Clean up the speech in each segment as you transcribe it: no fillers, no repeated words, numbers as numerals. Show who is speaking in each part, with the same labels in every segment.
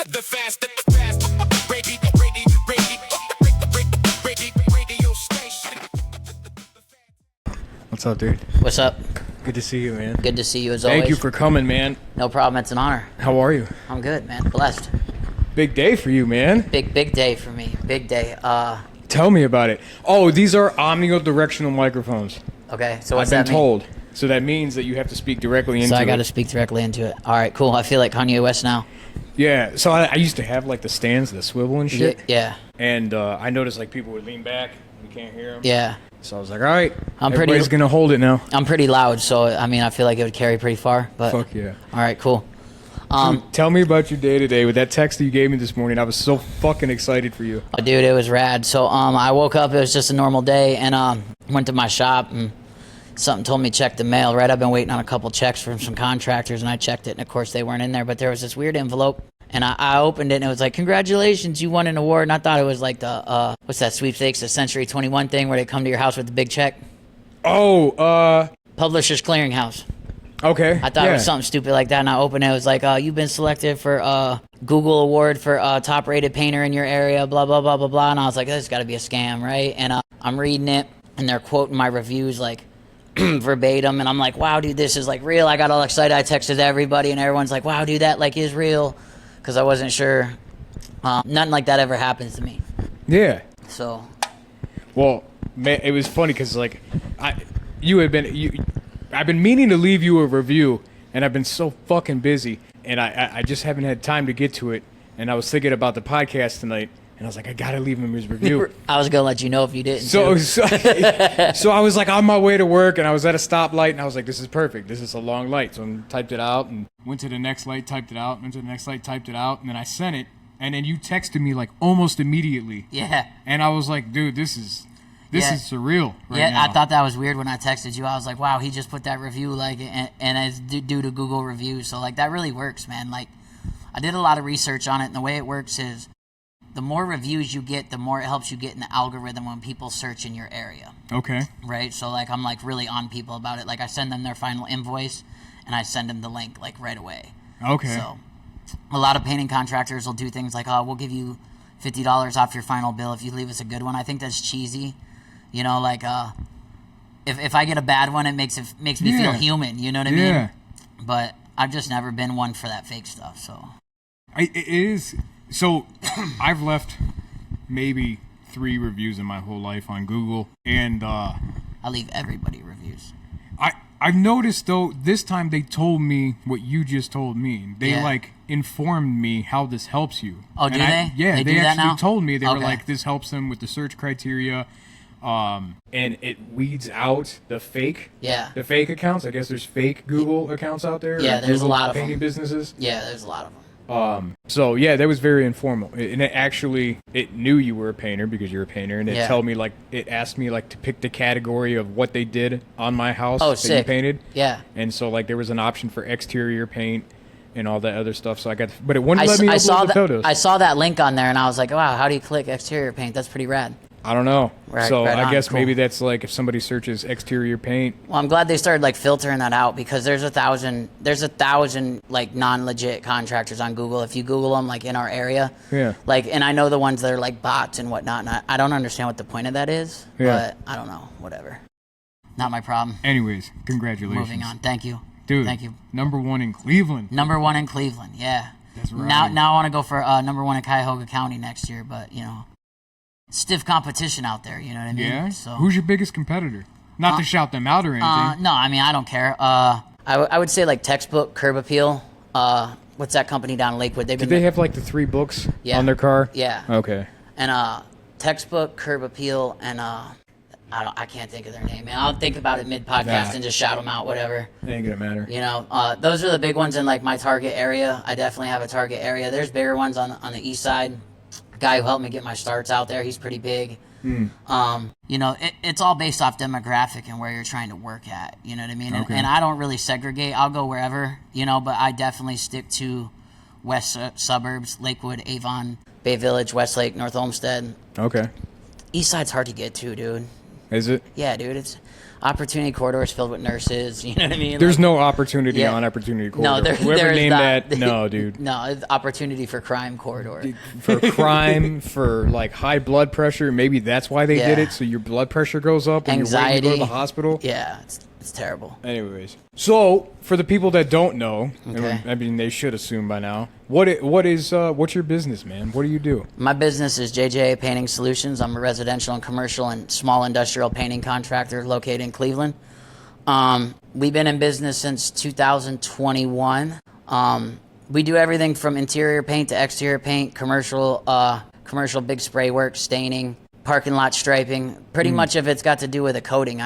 Speaker 1: The fast radio station.
Speaker 2: What's up, dude?
Speaker 3: What's up?
Speaker 2: Good to see you, man.
Speaker 3: Good to see you as always.
Speaker 2: Thank you for coming, man.
Speaker 3: No problem. It's an honor.
Speaker 2: How are you?
Speaker 3: I'm good, man. Blessed.
Speaker 2: Big day for you, man.
Speaker 3: Big day for me. Big day.
Speaker 2: Tell me about it. Oh, these are omnidirectional microphones.
Speaker 3: Okay. So what's
Speaker 2: I've
Speaker 3: that
Speaker 2: been
Speaker 3: mean?
Speaker 2: told. So that means that you have to speak directly into it.
Speaker 3: So I got to speak directly into it. All right, cool. I feel like Kanye West now.
Speaker 2: Yeah. So I used to have like the stands, the swivel and shit.
Speaker 3: Yeah.
Speaker 2: And I noticed like people would lean back. You can't hear them.
Speaker 3: Yeah.
Speaker 2: So I was like, all right,
Speaker 3: I'm
Speaker 2: everybody's going to hold it now.
Speaker 3: I'm pretty loud, so I mean, I feel like it would carry pretty far. But
Speaker 2: Fuck yeah.
Speaker 3: All right, cool.
Speaker 2: Tell me about your day today with that text that you gave me this morning. I was so fucking excited for you.
Speaker 3: Oh, dude, it was rad. So I woke up, it was just a normal day, and went to my shop, and something told me check the mail, right? I've been waiting on a couple checks from some contractors, and I checked it, and of course they weren't in there, but there was this weird envelope, and I opened it, and it was like, congratulations, you won an award, and I thought it was like the, what's that, sweepstakes, the Century 21 thing, where they come to your house with the big check?
Speaker 2: Oh,
Speaker 3: Publishers Clearinghouse.
Speaker 2: okay.
Speaker 3: I thought it was something stupid like that, and I opened it. It was like, you've been selected for Google Award for top-rated painter in your area, blah, blah, blah, blah, blah. And I was like, this has got to be a scam, right? And I'm reading it, and they're quoting my reviews, like, verbatim. And I'm like, wow, dude, this is, like, real. I got all excited. I texted everybody, and everyone's like, wow, dude, that, like, is real. Because I wasn't sure. Nothing like that ever happens to me.
Speaker 2: Yeah.
Speaker 3: So.
Speaker 2: Well, man, it was funny because, like, I've been meaning to leave you a review, and I've been so fucking busy, and I just haven't had time to get to it. And I was thinking about the podcast tonight, and I was like, I gotta leave him his review.
Speaker 3: I was gonna let you know if you didn't.
Speaker 2: So I was like on my way to work, and I was at a stoplight, and I was like, this is perfect. This is a long light. So I typed it out, and went to the next light, typed it out, went to the next light, typed it out, and then I sent it, and then you texted me like almost immediately.
Speaker 3: Yeah.
Speaker 2: And I was like, dude, this is surreal right
Speaker 3: yeah,
Speaker 2: now.
Speaker 3: I thought that was weird when I texted you. I was like, wow, he just put that review, like, and it's due to Google reviews. So, like, that really works, man. Like, I did a lot of research on it, and the way it works is the more reviews you get, the more it helps you get in the algorithm when people search in your area.
Speaker 2: Okay.
Speaker 3: Right? So, like, I'm, like, really on people about it. Like, I send them their final invoice, and I send them the link, like, right away.
Speaker 2: Okay.
Speaker 3: So, a lot of painting contractors will do things like, oh, we'll give you $50 off your final bill if you leave us a good one. I think that's cheesy. You know, like, if I get a bad one, it makes me feel human. You know what I mean?
Speaker 2: Yeah.
Speaker 3: But I've just never been one for that fake stuff. So
Speaker 2: It is. So I've left maybe 3 reviews in my whole life on Google, and
Speaker 3: I leave everybody reviews.
Speaker 2: I've noticed though this time they told me what you just told me. They like informed me how this helps you.
Speaker 3: Oh, do they?
Speaker 2: Yeah,
Speaker 3: they
Speaker 2: actually told me. They were
Speaker 3: Okay.
Speaker 2: like, this helps them with the search criteria. And it weeds out the fake accounts. I guess there's fake Google accounts out there.
Speaker 3: Yeah, there's
Speaker 2: Google
Speaker 3: a lot of
Speaker 2: painting
Speaker 3: them.
Speaker 2: businesses.
Speaker 3: Yeah, there's a lot of them.
Speaker 2: So yeah, that was very informal, and it knew you were a painter because you're a painter, and it told me like it asked me like to pick the category of what they did on my house that
Speaker 3: sick.
Speaker 2: you painted.
Speaker 3: Yeah.
Speaker 2: And so like there was an option for exterior paint and all that other stuff. So I got, but it wouldn't let me upload the photos.
Speaker 3: I saw that link on there, and I was like, wow, how do you click exterior paint? That's pretty rad.
Speaker 2: I don't know.
Speaker 3: Right,
Speaker 2: so
Speaker 3: right
Speaker 2: I
Speaker 3: on,
Speaker 2: guess
Speaker 3: cool.
Speaker 2: maybe that's like if somebody searches exterior paint.
Speaker 3: Well, I'm glad they started like filtering that out because there's a thousand like non-legit contractors on Google. If you Google them like in our area, like, and I know the ones that are like bots and whatnot. And I don't understand what the point of that is, but I don't know. Whatever, not my problem.
Speaker 2: Anyways, congratulations.
Speaker 3: Moving on. Thank you,
Speaker 2: dude.
Speaker 3: Thank you.
Speaker 2: Number 1 in Cleveland.
Speaker 3: Number 1 in Cleveland. Yeah.
Speaker 2: That's right.
Speaker 3: Now I want to go for number 1 in Cuyahoga County next year, but you know. Stiff competition out there, you know what I mean?
Speaker 2: Yeah.
Speaker 3: So,
Speaker 2: who's your biggest competitor? Not to shout them out or anything.
Speaker 3: No, I mean I don't care. I would say like Textbook, Curb Appeal. What's that company down in Lakewood?
Speaker 2: Did they have like the 3 books on their car?
Speaker 3: Yeah.
Speaker 2: Okay.
Speaker 3: And Textbook, Curb Appeal, and I can't think of their name, man. I'll think about it mid-podcast and just shout them out, whatever.
Speaker 2: It ain't gonna matter.
Speaker 3: You know, those are the big ones in like my target area. I definitely have a target area. There's bigger ones on the east side. Guy who helped me get my starts out there, he's pretty big. You know, it's all based off demographic and where you're trying to work at, you know what I mean?
Speaker 2: Okay.
Speaker 3: And I don't really segregate. I'll go wherever, you know, but I definitely stick to west suburbs, Lakewood, Avon, Bay Village, Westlake, North Olmsted.
Speaker 2: Okay.
Speaker 3: East side's hard to get to, dude.
Speaker 2: Is it?
Speaker 3: Yeah, dude, it's opportunity corridors filled with nurses. You know what I mean?
Speaker 2: There's
Speaker 3: Like,
Speaker 2: no opportunity
Speaker 3: yeah.
Speaker 2: on opportunity corridor.
Speaker 3: No,
Speaker 2: Whoever
Speaker 3: there's
Speaker 2: named
Speaker 3: not.
Speaker 2: that, no, dude.
Speaker 3: No, it's opportunity for crime corridor.
Speaker 2: For crime, for like high blood pressure, maybe that's why they did
Speaker 3: Yeah.
Speaker 2: it. So your blood pressure goes up and
Speaker 3: Anxiety.
Speaker 2: you're waiting to go to the hospital.
Speaker 3: Yeah, it's terrible.
Speaker 2: Anyways, so for the people that don't know,
Speaker 3: Okay.
Speaker 2: I mean they should assume by now. What's your business, man? What do you do?
Speaker 3: My business is JJA Painting Solutions. I'm a residential and commercial and small industrial painting contractor located in Cleveland. We've been in business since 2021. We do everything from interior paint to exterior paint, commercial big spray work, staining, parking lot striping. Pretty much if it's got to do with a coating,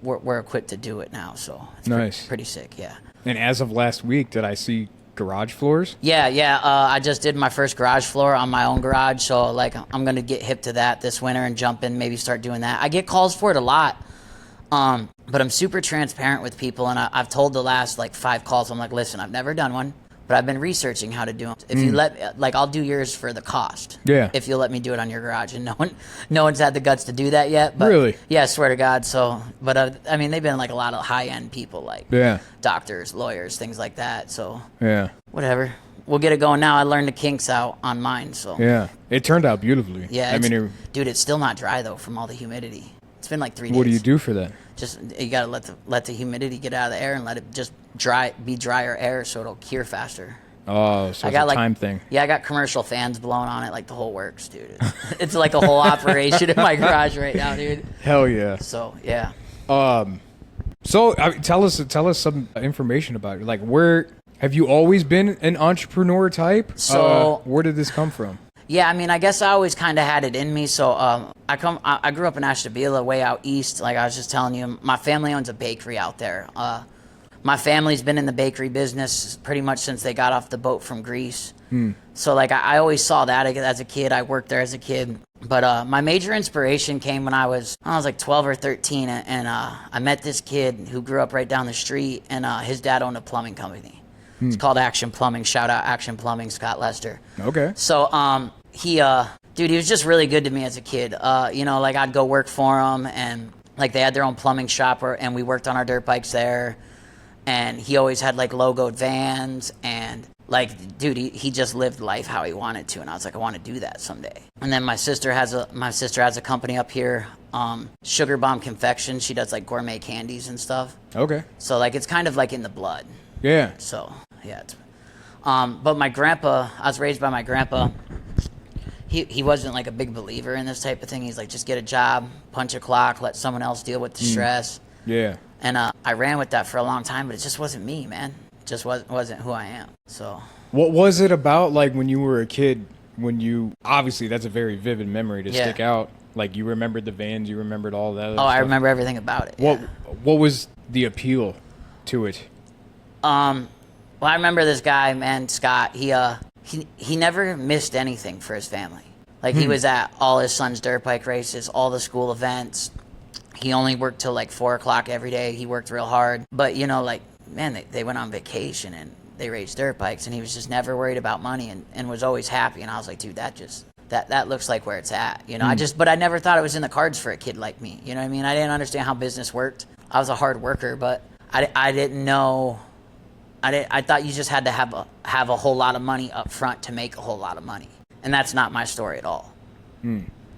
Speaker 3: we're equipped to do it now. So it's
Speaker 2: Nice.
Speaker 3: pretty sick, yeah.
Speaker 2: And as of last week, did I see garage floors?
Speaker 3: Yeah. I just did my first garage floor on my own garage, so like I'm gonna get hip to that this winter and jump in, maybe start doing that. I get calls for it a lot, but I'm super transparent with people, and I've told the last like 5 calls, I'm like, listen, I've never done one, but I've been researching how to do them. If you I'll do yours for the cost.
Speaker 2: Yeah.
Speaker 3: If you'll let me do it on your garage, and no one's had the guts to do that yet. But
Speaker 2: Really?
Speaker 3: Yeah, I swear to God. So, but I mean, they've been like a lot of high end people, like doctors, lawyers, things like that. So
Speaker 2: Yeah.
Speaker 3: whatever. We'll get it going now. I learned the kinks out on mine, so
Speaker 2: Yeah. It turned out beautifully.
Speaker 3: yeah.
Speaker 2: I mean,
Speaker 3: Dude, it's still not dry though from all the humidity. It's been like 3 days.
Speaker 2: what do you do for that?
Speaker 3: Just you gotta let the humidity get out of the air and let it just be drier air so it'll cure faster.
Speaker 2: Oh, so it's
Speaker 3: got
Speaker 2: a
Speaker 3: like
Speaker 2: time thing.
Speaker 3: Yeah, I got commercial fans blowing on it, like the whole works, dude. It's like a whole operation in my garage right now, dude.
Speaker 2: Hell yeah.
Speaker 3: So yeah.
Speaker 2: So tell us some information about it. Like, where have you always been an entrepreneur type?
Speaker 3: So-
Speaker 2: where did this come from?
Speaker 3: Yeah, I mean, I guess I always kind of had it in me. So I grew up in Ashtabula, way out east. Like I was just telling you, my family owns a bakery out there. My family's been in the bakery business pretty much since they got off the boat from Greece. So like I always saw that as a kid. I worked there as a kid. But my major inspiration came when I was like 12 or 13, and I met this kid who grew up right down the street, and his dad owned a plumbing company. It's called Action Plumbing. Shout out Action Plumbing, Scott Lester.
Speaker 2: Okay.
Speaker 3: So he was just really good to me as a kid. Like I'd go work for him, and like they had their own plumbing shop, and we worked on our dirt bikes there. And he always had like logoed vans, and like, dude, he just lived life how he wanted to, and I was like, I want to do that someday. And then my sister has a company up here, Sugar Bomb Confection. She does like gourmet candies and stuff.
Speaker 2: Okay.
Speaker 3: So like it's kind of like in the blood.
Speaker 2: Yeah.
Speaker 3: So yeah. But my grandpa, I was raised by my grandpa. He wasn't like a big believer in this type of thing. He's like, just get a job, punch a clock, let someone else deal with the stress.
Speaker 2: Yeah.
Speaker 3: And I ran with that for a long time, but it just wasn't me, man. It just wasn't who I am. So
Speaker 2: What was it about, like, when you were a kid, when you, obviously that's a very vivid memory to stick out. Like, you remembered the vans, you remembered all that other stuff.
Speaker 3: I remember everything about it.
Speaker 2: What was the appeal to it?
Speaker 3: Well, I remember this guy, man, Scott. He never missed anything for his family. Like, he was at all his son's dirt bike races, all the school events. He only worked till like 4 o'clock every day. He worked real hard. But, like, man, they went on vacation and they raced dirt bikes, and he was just never worried about money and was always happy. And I was like, dude, that looks like where it's at. But I never thought it was in the cards for a kid like me. You know what I mean? I didn't understand how business worked. I was a hard worker, but I didn't know. I thought you just had to have a whole lot of money up front to make a whole lot of money. And that's not my story at all.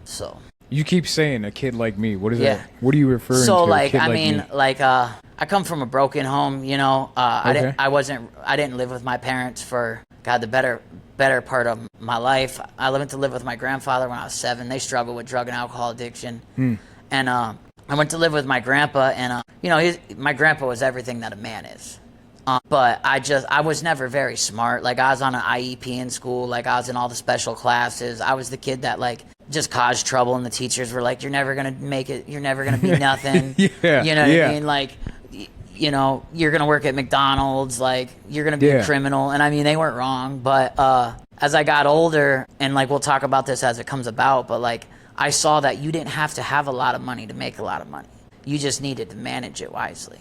Speaker 3: So
Speaker 2: You keep saying a kid like me. What is
Speaker 3: Yeah.
Speaker 2: that? What are you referring to?
Speaker 3: So
Speaker 2: a
Speaker 3: like,
Speaker 2: kid
Speaker 3: I
Speaker 2: like
Speaker 3: mean,
Speaker 2: me?
Speaker 3: like, I come from a broken home,
Speaker 2: Okay.
Speaker 3: I didn't live with my parents for, God, the better part of my life. I went to live with my grandfather when I was 7. They struggled with drug and alcohol addiction. And I went to live with my grandpa, and my grandpa was everything that a man is. But I was never very smart. Like, I was on an IEP in school. Like, I was in all the special classes. I was the kid that, like, just caused trouble, and the teachers were like, you're never going to make it. You're never going to be nothing.
Speaker 2: Yeah,
Speaker 3: You know what
Speaker 2: yeah.
Speaker 3: I mean? Like, you're going to work at McDonald's. Like, you're going to be a criminal. And, I mean, they weren't wrong. But as I got older, and, like, we'll talk about this as it comes about, but, like, I saw that you didn't have to have a lot of money to make a lot of money. You just needed to manage it wisely.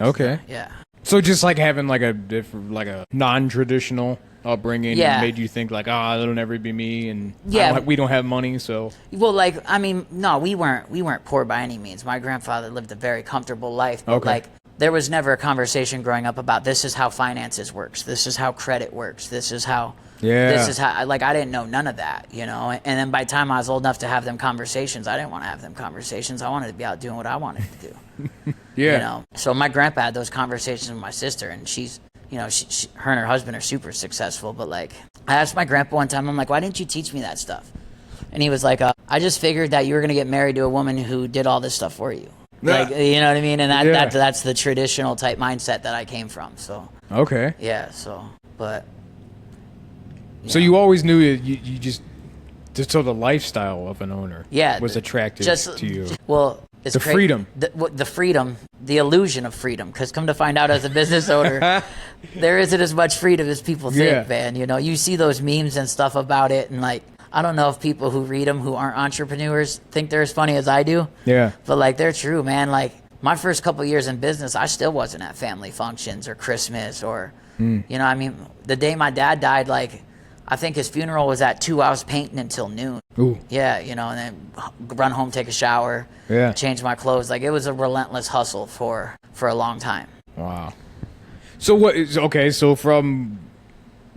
Speaker 2: Okay.
Speaker 3: Yeah.
Speaker 2: So just like having like a non-traditional upbringing
Speaker 3: Yeah.
Speaker 2: made you think like, it'll never be me, and
Speaker 3: Yeah.
Speaker 2: we don't have money, so
Speaker 3: Well, like, I mean, no, we weren't poor by any means. My grandfather lived a very comfortable life, but
Speaker 2: Okay.
Speaker 3: like, there was never a conversation growing up about this is how finances works, this is how credit works, this is how, like, I didn't know none of that, you know. And then by the time I was old enough to have them conversations, I didn't want to have them conversations. I wanted to be out doing what I wanted to do.
Speaker 2: yeah.
Speaker 3: You know, so my grandpa had those conversations with my sister, and she's, you know, her and her husband are super successful. But like, I asked my grandpa one time, I'm like, why didn't you teach me that stuff? And he was like, I just figured that you were gonna get married to a woman who did all this stuff for you. Like, you know what I mean? And that's the traditional type mindset that I came from. So
Speaker 2: Okay.
Speaker 3: yeah. So, but.
Speaker 2: So you always knew you just so the lifestyle of an owner was attractive to you.
Speaker 3: Well, it's
Speaker 2: The freedom.
Speaker 3: The freedom, the illusion of freedom. Because come to find out, as a business owner, there isn't as much freedom as people think, man. You know, you see those memes and stuff about it, and like, I don't know if people who read them who aren't entrepreneurs think they're as funny as I do.
Speaker 2: Yeah.
Speaker 3: But like, they're true, man. Like, my first couple years in business, I still wasn't at family functions or Christmas or, you know, I mean, the day my dad died, like, I think his funeral was at 2 hours painting until noon.
Speaker 2: Ooh.
Speaker 3: Yeah, you know, and then run home, take a shower, change my clothes. Like, it was a relentless hustle for a long time.
Speaker 2: Wow. So so from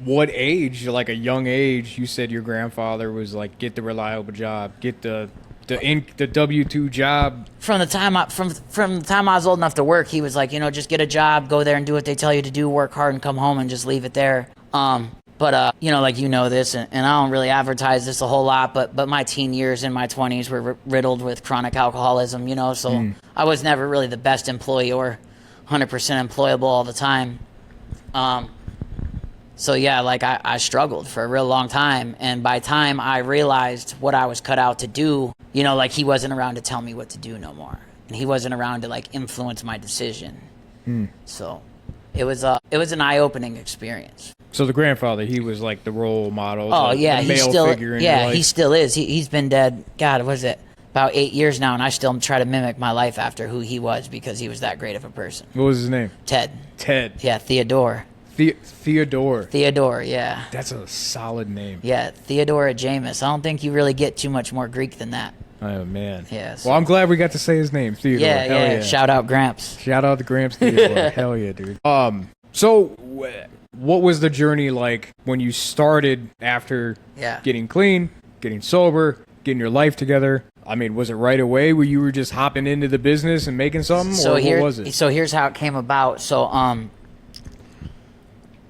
Speaker 2: what age, like a young age, you said your grandfather was like, get the reliable job, get the W-2 job.
Speaker 3: From the time I was old enough to work, he was like, you know, just get a job, go there and do what they tell you to do, work hard and come home and just leave it there. But, you know, like, you know this, and I don't really advertise this a whole lot, but my teen years in my 20s were riddled with chronic alcoholism, you know, so I was never really the best employee or 100% employable all the time. So, yeah, like, I struggled for a real long time, and by the time I realized what I was cut out to do, you know, like, he wasn't around to tell me what to do no more, and he wasn't around to, like, influence my decision. So it was an eye-opening experience.
Speaker 2: So the grandfather, he was like the role model.
Speaker 3: Oh, yeah,
Speaker 2: the male figure in your life.
Speaker 3: he still is. He's been dead, God, what is it, about 8 years now, and I still try to mimic my life after who he was because he was that great of a person.
Speaker 2: What was his name?
Speaker 3: Ted.
Speaker 2: Yeah,
Speaker 3: Theodore.
Speaker 2: Theodore,
Speaker 3: yeah.
Speaker 2: That's a solid name.
Speaker 3: Yeah, Theodore Jameis. I don't think you really get too much more Greek than that.
Speaker 2: Oh, man.
Speaker 3: Yeah.
Speaker 2: Well, I'm glad we got to say his name, Theodore.
Speaker 3: Yeah,
Speaker 2: Hell yeah.
Speaker 3: Shout out Gramps.
Speaker 2: Shout out to Gramps Theodore. Hell yeah, dude. So what was the journey like when you started after getting clean, getting sober, getting your life together? I mean, was it right away where you were just hopping into the business and making something, or what was it?
Speaker 3: So here's how it came about. So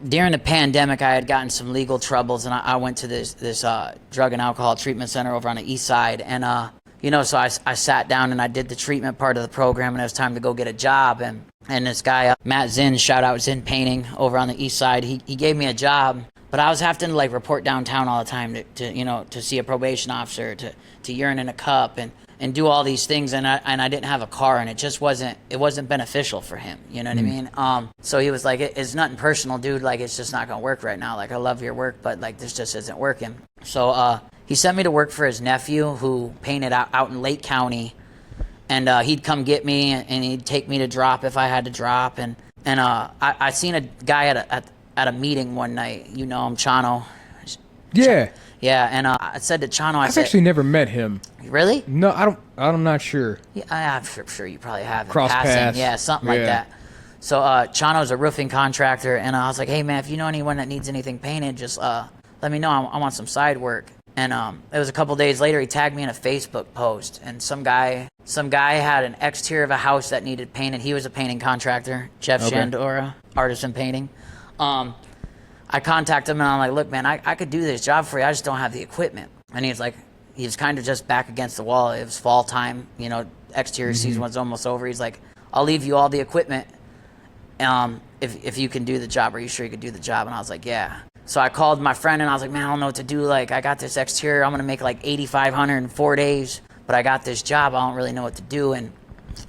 Speaker 3: during the pandemic, I had gotten some legal troubles, and I went to this drug and alcohol treatment center over on the east side, and you know, so I sat down and I did the treatment part of the program, and it was time to go get a job, and this guy, Matt Zinn, shout out Zinn Painting over on the east side, he gave me a job, but I was having to like report downtown all the time to you know, to see a probation officer, to urine in a cup and do all these things, and I didn't have a car, and it wasn't beneficial for him, you know what I mean? So he was like, it's nothing personal, dude, like, it's just not gonna work right now, like, I love your work, but like, this just isn't working. So he sent me to work for his nephew who painted out in Lake County, and he'd come get me, and he'd take me to drop if I had to drop, and I seen a guy at a meeting one night, you know him, Chano. Yeah, and I said to Chano,
Speaker 2: I've actually never met him.
Speaker 3: Really?
Speaker 2: No, I'm not sure.
Speaker 3: Yeah, I'm sure you probably have.
Speaker 2: Cross paths.
Speaker 3: Yeah, something like that. So Chano's a roofing contractor, and I was like, hey man, if you know anyone that needs anything painted, just let me know. I want some side work. And it was a couple days later, he tagged me in a Facebook post, and some guy had an exterior of a house that needed painted. He was a painting contractor, Jeff Shandora, Artisan Painting. I contacted him, and I'm like, look, man, I could do this job for you. I just don't have the equipment. And he was kind of just back against the wall. It was fall time, you know, exterior season was almost over. He's like, I'll leave you all the equipment if you can do the job. Are you sure you could do the job? And I was like, yeah. So I called my friend, and I was like, man, I don't know what to do. Like, I got this exterior. I'm going to make like $8,500 in 4 days, but I got this job. I don't really know what to do. And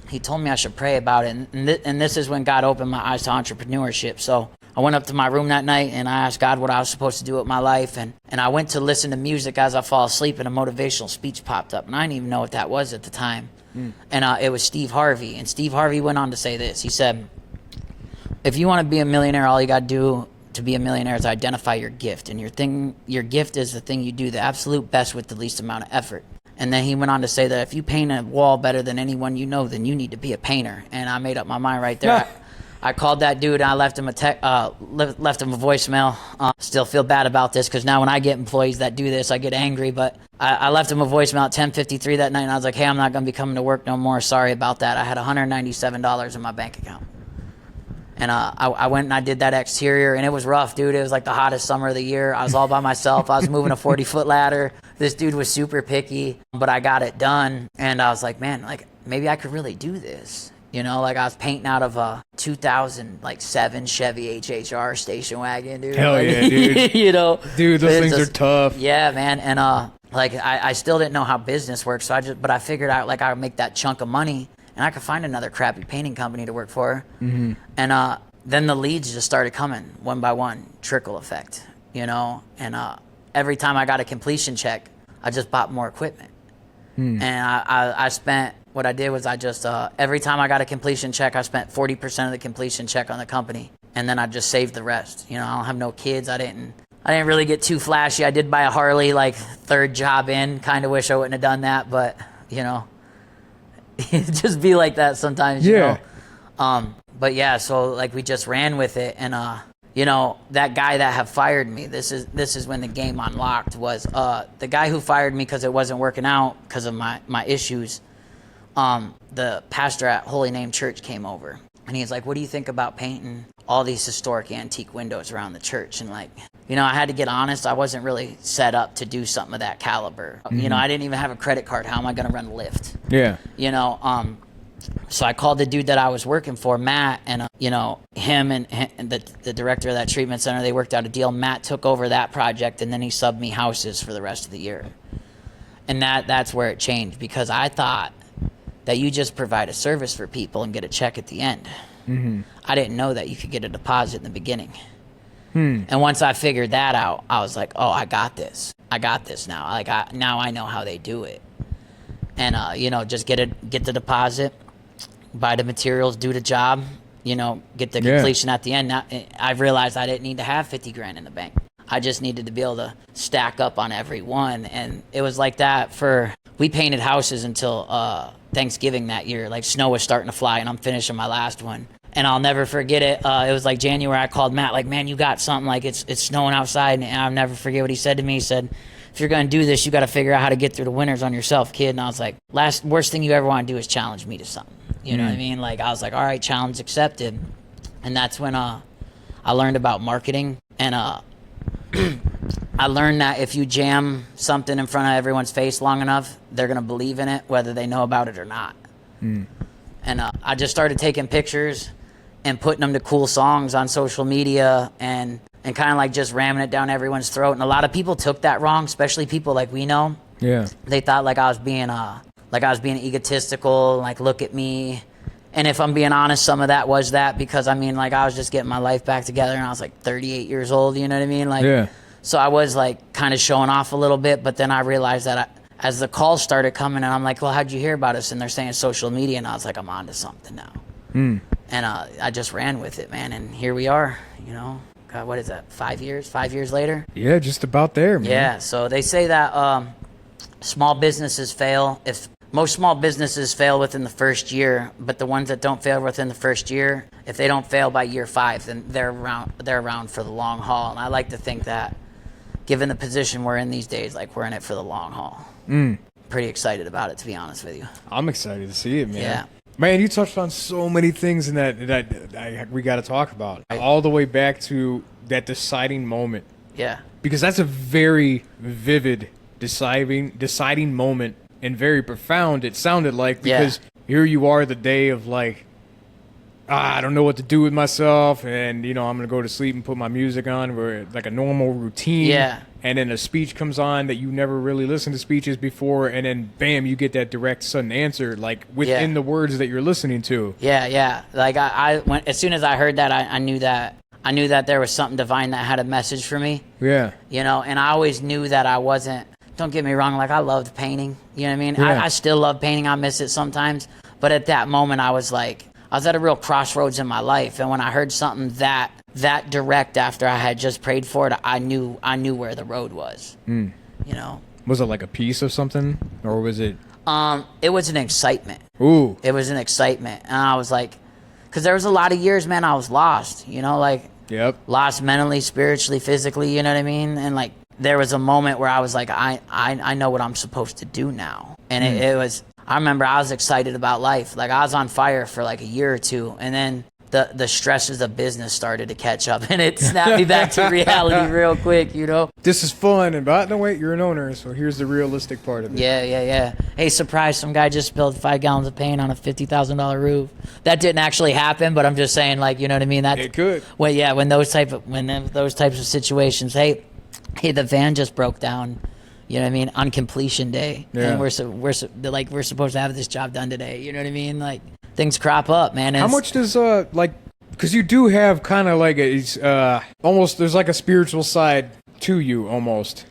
Speaker 3: he told me I should pray about it. And this is when God opened my eyes to entrepreneurship. So I went up to my room that night, and I asked God what I was supposed to do with my life. And I went to listen to music as I fall asleep, and a motivational speech popped up. And I didn't even know what that was at the time. And it was Steve Harvey. And Steve Harvey went on to say this. He said, if you want to be a millionaire, all you got to do to be a millionaire is identify your gift, and your gift is the thing you do the absolute best with the least amount of effort. And then he went on to say that if you paint a wall better than anyone you know, then you need to be a painter. And I made up my mind right there. I called that dude and I left him a voicemail. Still feel bad about this because now when I get employees that do this, I get angry. But I left him a voicemail at 10:53 that night, and I was like, hey, I'm not going to be coming to work no more. Sorry about that. I had $197 in my bank account. And I went and I did that exterior, and it was rough, dude. It was like the hottest summer of the year. I was all by myself. I was moving a 40-foot ladder. This dude was super picky, but I got it done. And I was like, man, like maybe I could really do this. You know, like I was painting out of a 2007 Chevy HHR station wagon, dude.
Speaker 2: Hell
Speaker 3: like,
Speaker 2: yeah, dude.
Speaker 3: You know,
Speaker 2: dude, those things are tough.
Speaker 3: Yeah, man. And like I still didn't know how business works, but I figured out like I would make that chunk of money, and I could find another crappy painting company to work for. Mm-hmm. And then the leads just started coming one by one, trickle effect, you know. And every time I got a completion check, I just bought more equipment. And I spent, what I did was I just, every time I got a completion check, I spent 40% of the completion check on the company. And then I just saved the rest. You know, I don't have no kids. I didn't really get too flashy. I did buy a Harley, like third job in. Kind of wish I wouldn't have done that, but you know, it just be like that sometimes, you know? But yeah, so like we just ran with it, and you know, that guy that had fired me, this is when the game unlocked, was the guy who fired me because it wasn't working out because of my issues. The pastor at Holy Name Church came over, and he's like, what do you think about painting all these historic antique windows around the church? And like, you know, I had to get honest, I wasn't really set up to do something of that caliber. Mm-hmm. You know, I didn't even have a credit card. How am I going to run a lift? Yeah. You know, so I called the dude that I was working for, Matt, and you know, him and the director of that treatment center, they worked out a deal. Matt took over that project, and then he subbed me houses for the rest of the year. And that's where it changed, because I thought that you just provide a service for people and get a check at the end. Mm-hmm. I didn't know that you could get a deposit in the beginning. And once I figured that out, I was like, oh, I got this now. Like now I know how they do it. And you know, just get the deposit, buy the materials, do the job, you know, get the completion at the end. Now I realized I didn't need to have 50 grand in the bank. I just needed to be able to stack up on every one. And it was like that we painted houses until Thanksgiving that year. Like snow was starting to fly, and I'm finishing my last one. And I'll never forget it. It was like January. I called Matt, like, man, you got something, like it's snowing outside. And I'll never forget what he said to me. He said, if you're going to do this, you got to figure out how to get through the winters on yourself, kid. And I was like, worst thing you ever want to do is challenge me to something. You know what I mean? Like, I was like, all right, challenge accepted. And that's when I learned about marketing. And I learned that if you jam something in front of everyone's face long enough, they're going to believe in it, whether they know about it or not. And I just started taking pictures and putting them to cool songs on social media, and kind of like just ramming it down everyone's throat. And a lot of people took that wrong, especially people like we know. Yeah. They thought like I was being egotistical, like, look at me. And if I'm being honest, some of that was that, because I mean, like, I was just getting my life back together, and I was like 38 years old, you know what I mean? Like, yeah. So I was like kind of showing off a little bit, but then I realized that as the calls started coming, and I'm like, well, how'd you hear about us? And they're saying social media, and I was like, I'm on to something now. And I just ran with it, man, and here we are, you know. God, what is that, 5 years? 5 years later?
Speaker 2: Yeah, just about there, man.
Speaker 3: Yeah, so they say that small businesses fail. Most small businesses fail within the first year, but the ones that don't fail within the first year, if they don't fail by year 5, then they're around for the long haul. And I like to think that, given the position we're in these days, like, we're in it for the long haul. Pretty excited about it, to be honest with you.
Speaker 2: I'm excited to see it, man.
Speaker 3: Yeah.
Speaker 2: Man, you touched on so many things in that we got to talk about. All the way back to that deciding moment.
Speaker 3: Yeah.
Speaker 2: Because that's a very vivid deciding moment, and very profound, it sounded like, because here you are the day of like, I don't know what to do with myself, and you know, I'm gonna go to sleep and put my music on, where like a normal routine. Yeah. And then a speech comes on that you never really listened to speeches before, and then bam, you get that direct, sudden answer, like within the words that you're listening to. Yeah, yeah. Like I went, as soon as I heard that, I knew that there was something divine that had a message for me. Yeah. You know, and I always knew that I wasn't. Don't get me wrong, like, I loved painting. You know what I mean? Yeah. I still love painting. I miss it sometimes. But at that moment, I was at a real crossroads in my life. And when I heard something that
Speaker 3: that direct after I had just prayed for it, I knew where the road was. You know.
Speaker 2: Was it like a piece of something, or was it?
Speaker 3: It was an excitement.
Speaker 2: Ooh.
Speaker 3: It was an excitement, and I was like, because there was a lot of years, man, I was lost. You know, like
Speaker 2: Yep.
Speaker 3: lost mentally, spiritually, physically. You know what I mean? And like there was a moment where I was like, I know what I'm supposed to do now, and it was. I remember I was excited about life. Like I was on fire for like a year or two, and then the stresses of business started to catch up, and it snapped me back to reality real quick, you know?
Speaker 2: This is fun, but no, wait, you're an owner, so here's the realistic part of it.
Speaker 3: Yeah. Hey, surprise, some guy just spilled 5 gallons of paint on a $50,000 roof. That didn't actually happen, but I'm just saying, like, you know what I mean? That
Speaker 2: It could.
Speaker 3: Well, yeah, when those types of situations, hey, the van just broke down. You know what I mean? On completion day,
Speaker 2: Yeah.
Speaker 3: and we're supposed to have this job done today. You know what I mean? Like things crop up, man.
Speaker 2: How much does because you do have kind of like almost there's like a spiritual side to you almost.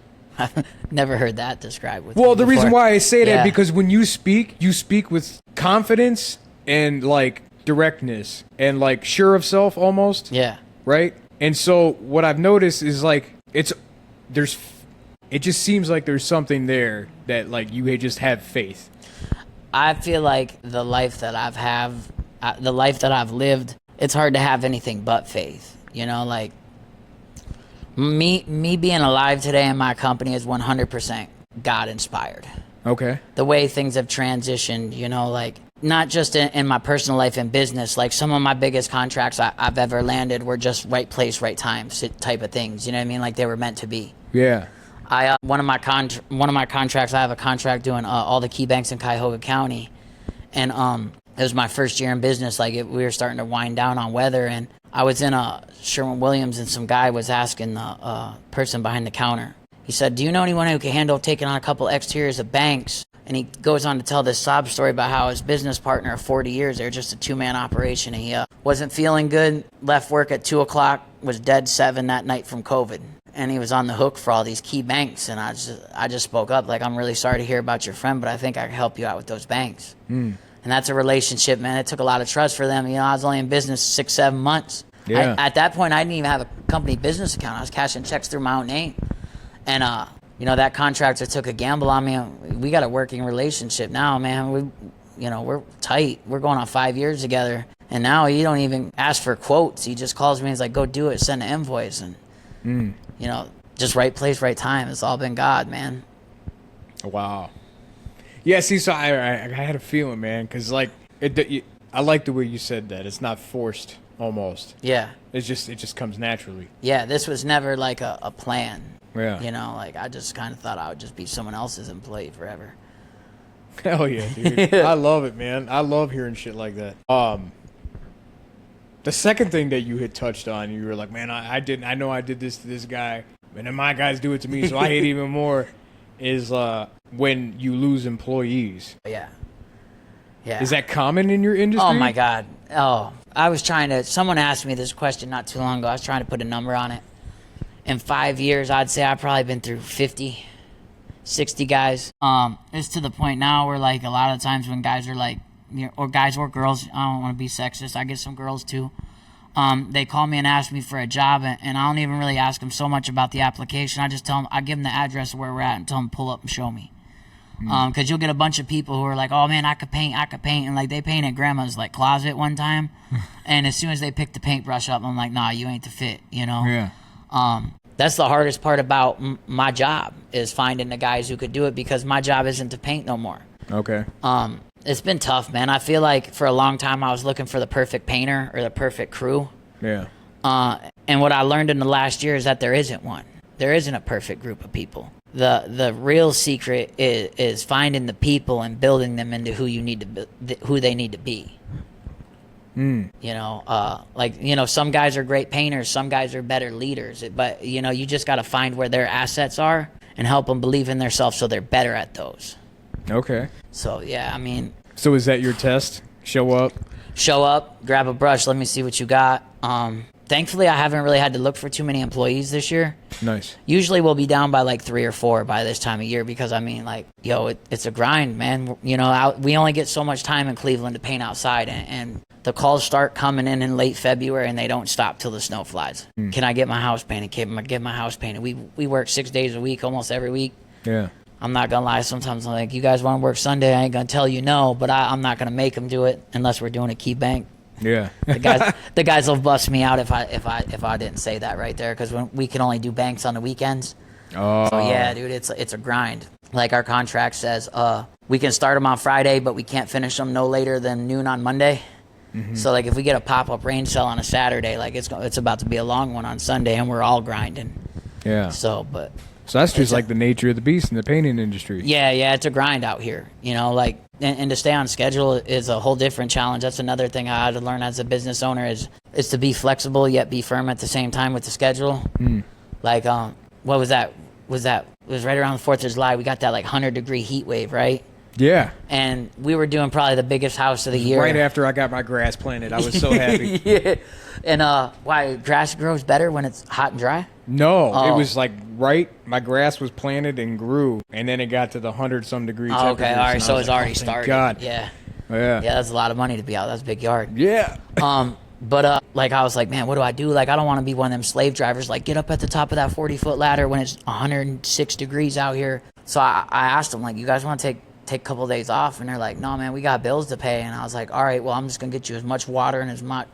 Speaker 3: Never heard that described with.
Speaker 2: Well,
Speaker 3: me
Speaker 2: the reason
Speaker 3: before.
Speaker 2: why I say that
Speaker 3: Yeah.
Speaker 2: because when you speak with confidence and like directness and like sure of self almost.
Speaker 3: Yeah.
Speaker 2: Right. And so what I've noticed is like it just seems like there's something there that like you just have faith.
Speaker 3: I feel like the life that I've lived, it's hard to have anything but faith. You know, like me being alive today in my company is 100% God inspired.
Speaker 2: Okay.
Speaker 3: The way things have transitioned, you know, like not just in my personal life and business, like some of my biggest contracts I've ever landed were just right place, right time type of things. You know what I mean? Like they were meant to be.
Speaker 2: Yeah.
Speaker 3: One of my contracts, I have a contract doing all the key banks in Cuyahoga County, and it was my first year in business. Like we were starting to wind down on weather, and I was in Sherwin-Williams, and some guy was asking the person behind the counter. He said, "Do you know anyone who can handle taking on a couple exteriors of banks?" And he goes on to tell this sob story about how his business partner of 40 years, they were just a 2-man operation, and he wasn't feeling good, left work at 2 o'clock, was dead 7 that night from COVID. And he was on the hook for all these key banks, and I just spoke up, like, I'm really sorry to hear about your friend, but I think I can help you out with those banks. And that's a relationship, man. It took a lot of trust for them. You know, I was only in business 6-7 months.
Speaker 2: Yeah.
Speaker 3: At that point, I didn't even have a company business account. I was cashing checks through my own name. And, you know, that contractor took a gamble on me. We got a working relationship now, man. We're tight. We're going on 5 years together. And now he don't even ask for quotes. He just calls me and he's like, go do it, send an invoice. And, you know, just right place, right time. It's all been God, man.
Speaker 2: Wow. Yeah, see, so I had a feeling, man, because, like, I like the way you said that. It's not forced, almost.
Speaker 3: Yeah.
Speaker 2: It just comes naturally.
Speaker 3: Yeah, this was never like a plan.
Speaker 2: Yeah.
Speaker 3: You know, like I just kind of thought I would just be someone else's employee forever.
Speaker 2: Hell yeah, dude. I love it, man. I love hearing shit like that. The second thing that you had touched on, you were like, man, I know I did this to this guy, and then my guys do it to me, so I hate even more, is when you lose employees.
Speaker 3: Yeah. Yeah.
Speaker 2: Is that common in your industry?
Speaker 3: Oh, my God. Oh, someone asked me this question not too long ago. I was trying to put a number on it. In 5 years, I'd say I've probably been through 50, 60 guys. It's to the point now where, like, a lot of times when guys are like, or guys or girls, I don't want to be sexist, I get some girls too, they call me and ask me for a job, and I don't even really ask them so much about the application. I just tell them, I give them the address of where we're at and tell them pull up and show me. Because you'll get a bunch of people who are like, oh man, I could paint, and like they painted grandma's like closet one time, and as soon as they pick the paintbrush up, I'm like, nah, you ain't the fit, you know?
Speaker 2: Yeah.
Speaker 3: That's the hardest part about my job, is finding the guys who could do it, because my job isn't to paint no more.
Speaker 2: Okay.
Speaker 3: It's been tough, man. I feel like for a long time I was looking for the perfect painter or the perfect crew.
Speaker 2: Yeah.
Speaker 3: And what I learned in the last year is that there isn't one. There isn't a perfect group of people. The real secret is finding the people and building them into who they need to be. You know, some guys are great painters, some guys are better leaders, but you know, you just got to find where their assets are and help them believe in themselves so they're better at those.
Speaker 2: Okay.
Speaker 3: So yeah, I mean,
Speaker 2: so is that your test? Show up,
Speaker 3: grab a brush, let me see what you got. Thankfully, I haven't really had to look for too many employees this year.
Speaker 2: Nice.
Speaker 3: Usually we'll be down by like 3 or 4 by this time of year, because I mean, like, it's a grind, man. You know, we only get so much time in Cleveland to paint outside, and the calls start coming in late February and they don't stop till the snow flies. Can I get my house painted? Can I get my house painted? We work 6 days a week, almost every week.
Speaker 2: Yeah.
Speaker 3: I'm not gonna lie. Sometimes I'm like, you guys want to work Sunday? I ain't gonna tell you no, but I'm not gonna make them do it unless we're doing a key bank.
Speaker 2: Yeah.
Speaker 3: The guys will bust me out if I didn't say that right there, because we can only do banks on the weekends.
Speaker 2: Oh.
Speaker 3: So yeah, dude, it's a grind. Like our contract says, we can start them on Friday, but we can't finish them no later than noon on Monday. Mm-hmm. So like if we get a pop-up rain cell on a Saturday, like it's about to be a long one on Sunday, and we're all grinding.
Speaker 2: Yeah.
Speaker 3: So
Speaker 2: that's just like the nature of the beast in the painting industry.
Speaker 3: Yeah, it's a grind out here. You know, like and to stay on schedule is a whole different challenge. That's another thing I had to learn as a business owner is to be flexible yet be firm at the same time with the schedule. Like what was that? It was right around the 4th of July. We got that like 100-degree heat wave, right?
Speaker 2: Yeah.
Speaker 3: And we were doing probably the biggest house of the year.
Speaker 2: Right after I got my grass planted. I was so happy.
Speaker 3: Yeah. And why, grass grows better when it's hot and dry?
Speaker 2: No,
Speaker 3: Oh.
Speaker 2: it was like my grass was planted and grew, and then it got to the 100-some degree
Speaker 3: Oh, okay,
Speaker 2: temperatures,
Speaker 3: all right,
Speaker 2: and I
Speaker 3: so
Speaker 2: was
Speaker 3: it's
Speaker 2: like,
Speaker 3: already
Speaker 2: oh, thank
Speaker 3: started.
Speaker 2: God.
Speaker 3: Yeah.
Speaker 2: Yeah.
Speaker 3: Yeah, that's a lot of money to be out. That's a big yard.
Speaker 2: Yeah.
Speaker 3: But like I was like, man, what do I do? Like I don't want to be one of them slave drivers. Like get up at the top of that 40-foot ladder when it's 106 degrees out here. So I asked them, like, you guys want to take a couple of days off? And they're like, no, man, we got bills to pay. And I was like, all right, well, I'm just gonna get you as much water and as much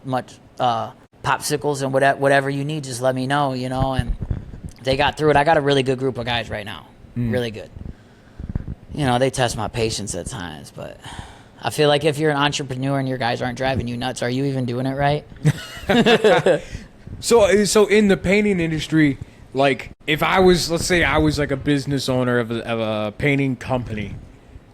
Speaker 3: popsicles and whatever you need. Just let me know, you know. And they got through it. I got a really good group of guys right now, really good. You know, they test my patience at times, but I feel like if you're an entrepreneur and your guys aren't driving you nuts, are you even doing it right?
Speaker 2: So in the painting industry, like if I was, let's say I was like a business owner of a painting company,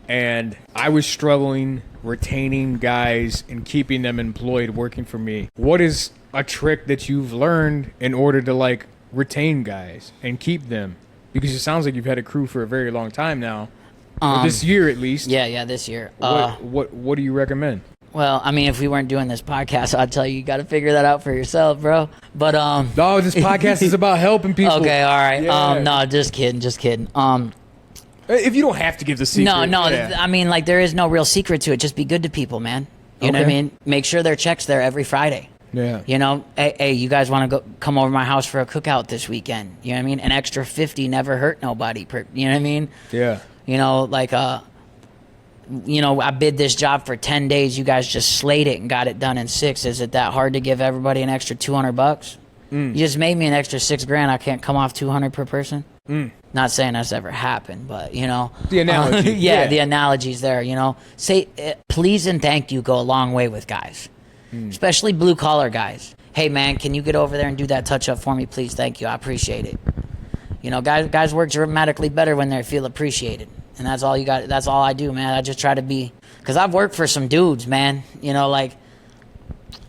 Speaker 2: and I was struggling retaining guys and keeping them employed working for me, what is a trick that you've learned in order to like retain guys and keep them? Because it sounds like you've had a crew for a very long time now. Or this year at least.
Speaker 3: Yeah, this year.
Speaker 2: What do you recommend?
Speaker 3: Well, I mean, if we weren't doing this podcast, I'd tell you got to figure that out for yourself, bro. But
Speaker 2: No, this podcast is about helping people.
Speaker 3: Okay, all right.
Speaker 2: Yeah.
Speaker 3: No, just kidding.
Speaker 2: If you don't have to give the secret.
Speaker 3: No.
Speaker 2: Yeah.
Speaker 3: I mean, like there is no real secret to it. Just be good to people, man. You know what I
Speaker 2: Okay.
Speaker 3: mean? Make sure their check's there every Friday.
Speaker 2: Yeah.
Speaker 3: You know, hey, you guys want to come over my house for a cookout this weekend? You know what I mean? An extra 50 never hurt nobody. You know what I mean?
Speaker 2: Yeah.
Speaker 3: You know, like you know, I bid this job for 10 days. You guys just slayed it and got it done in 6. Is it that hard to give everybody an extra $200? You just made me an extra $6,000. I can't come off 200 per person. Not saying that's ever happened, but you know,
Speaker 2: The analogy.
Speaker 3: yeah, the analogy's there. You know, say please and thank you go a long way with guys, especially blue collar guys. Hey man, can you get over there and do that touch up for me, please? Thank you, I appreciate it. You know, guys work dramatically better when they feel appreciated. And that's all you got. That's all I do, man. I just try to be, because I've worked for some dudes, man. You know, like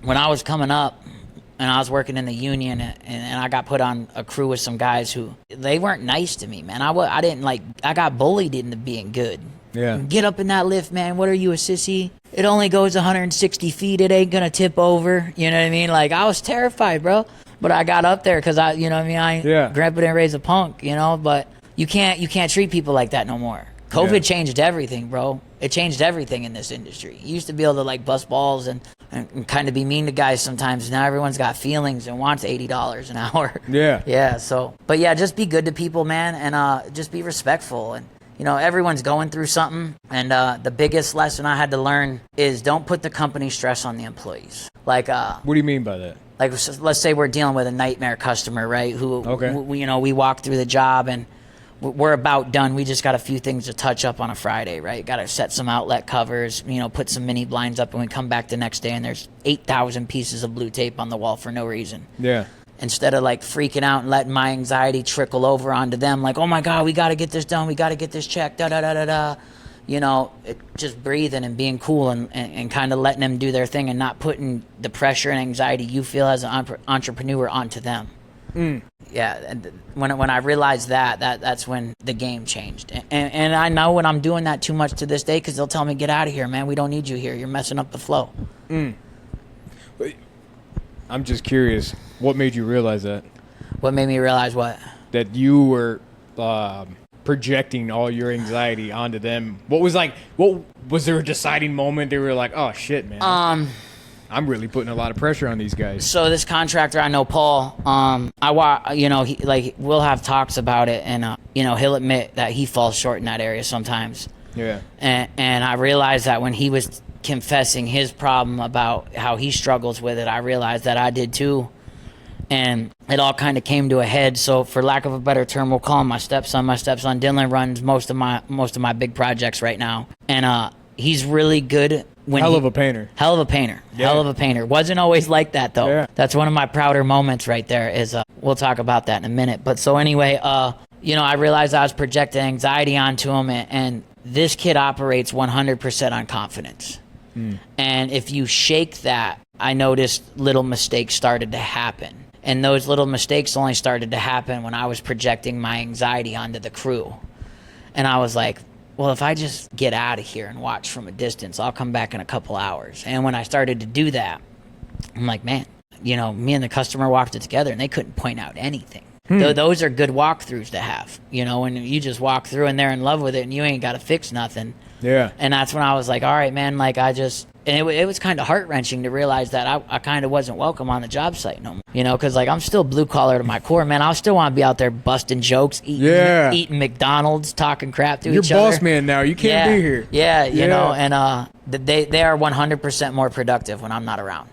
Speaker 3: when I was coming up and I was working in the union and I got put on a crew with some guys who, they weren't nice to me, man. I didn't like, I got bullied into being good.
Speaker 2: Yeah.
Speaker 3: Get up in that lift, man. What are you, a sissy? It only goes 160 feet. It ain't going to tip over. You know what I mean? Like, I was terrified, bro. But I got up there because you know what I mean? Grandpa didn't raise a punk, you know? But you can't treat people like that no more. COVID changed everything, bro. It changed everything in this industry. You used to be able to like bust balls and kind of be mean to guys sometimes. Now everyone's got feelings and wants $80 an hour.
Speaker 2: Yeah.
Speaker 3: Yeah. So, but yeah, just be good to people, man, and just be respectful. And you know, everyone's going through something. And the biggest lesson I had to learn is don't put the company stress on the employees. Like,
Speaker 2: What do you mean by that?
Speaker 3: like let's say we're dealing with a nightmare customer, right? Who, you know, we walk through the job and we're about done. We just got a few things to touch up on a Friday, right? Got to set some outlet covers, you know, put some mini blinds up, and we come back the next day and there's 8,000 pieces of blue tape on the wall for no reason.
Speaker 2: Yeah.
Speaker 3: Instead of like freaking out and letting my anxiety trickle over onto them, like, oh my God, we got to get this done. We got to get this checked, da-da-da-da-da. You know, just breathing and being cool and kind of letting them do their thing and not putting the pressure and anxiety you feel as an entrepreneur onto them. Yeah, and when I realized that's when the game changed. And I know when I'm doing that too much to this day, because they'll tell me, get out of here, man. We don't need you here. You're messing up the flow.
Speaker 2: I'm just curious, what made you realize that?
Speaker 3: What made me realize what?
Speaker 2: That you were projecting all your anxiety onto them. What was there a deciding moment they were like, oh shit, man? I'm really putting a lot of pressure on these guys.
Speaker 3: So this contractor, I know Paul. We'll have talks about it, and he'll admit that he falls short in that area sometimes.
Speaker 2: Yeah.
Speaker 3: And I realized that when he was confessing his problem about how he struggles with it, I realized that I did too. And it all kind of came to a head. So for lack of a better term, we'll call him my stepson. My stepson Dylan runs most of my big projects right now, and he's really good. Hell of a painter. Yeah. Hell of a painter. Wasn't always like that though. Yeah. That's one of my prouder moments right there. Is we'll talk about that in a minute. But so anyway, I realized I was projecting anxiety onto him, and this kid operates 100% on confidence. And if you shake that, I noticed little mistakes started to happen. And those little mistakes only started to happen when I was projecting my anxiety onto the crew. And I was like, well, if I just get out of here and watch from a distance, I'll come back in a couple hours. And when I started to do that, I'm like, man, me and the customer walked it together and they couldn't point out anything. Those are good walkthroughs to have, when you just walk through and they're in love with it and you ain't got to fix nothing.
Speaker 2: Yeah.
Speaker 3: And that's when I was like, all right, man, it was kind of heart-wrenching to realize that I kind of wasn't welcome on the job site no more, because I'm still blue-collar to my core, man. I still want to be out there busting jokes, eating McDonald's, talking crap to each other.
Speaker 2: You're boss man now. You can't be here.
Speaker 3: Yeah, and they are 100% more productive when I'm not around.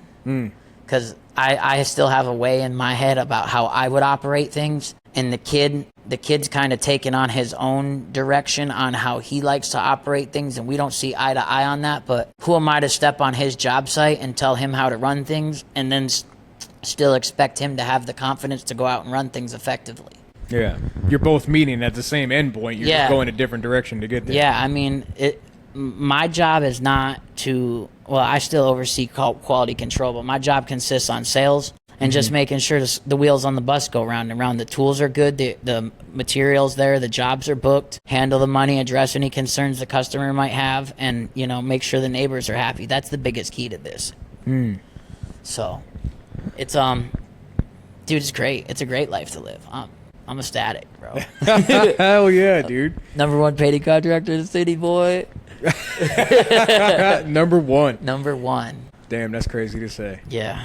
Speaker 3: Because I still have a way in my head about how I would operate things, and the kid's kind of taken on his own direction on how he likes to operate things, and we don't see eye to eye on that. But who am I to step on his job site and tell him how to run things, and then still expect him to have the confidence to go out and run things effectively?
Speaker 2: Yeah, you're both meeting at the same end point. You're just going a different direction to get there.
Speaker 3: Yeah, I mean, my job is not to. Well, I still oversee quality control, but my job consists on sales and just making sure the wheels on the bus go round and round. The tools are good, the materials there, the jobs are booked, handle the money, address any concerns the customer might have, and make sure the neighbors are happy. That's the biggest key to this. So it's dude, it's great. It's a great life to live. I'm ecstatic, bro.
Speaker 2: Hell yeah, dude.
Speaker 3: Number one painting contractor in the city, boy.
Speaker 2: Number one.
Speaker 3: Damn,
Speaker 2: that's crazy to say.
Speaker 3: Yeah.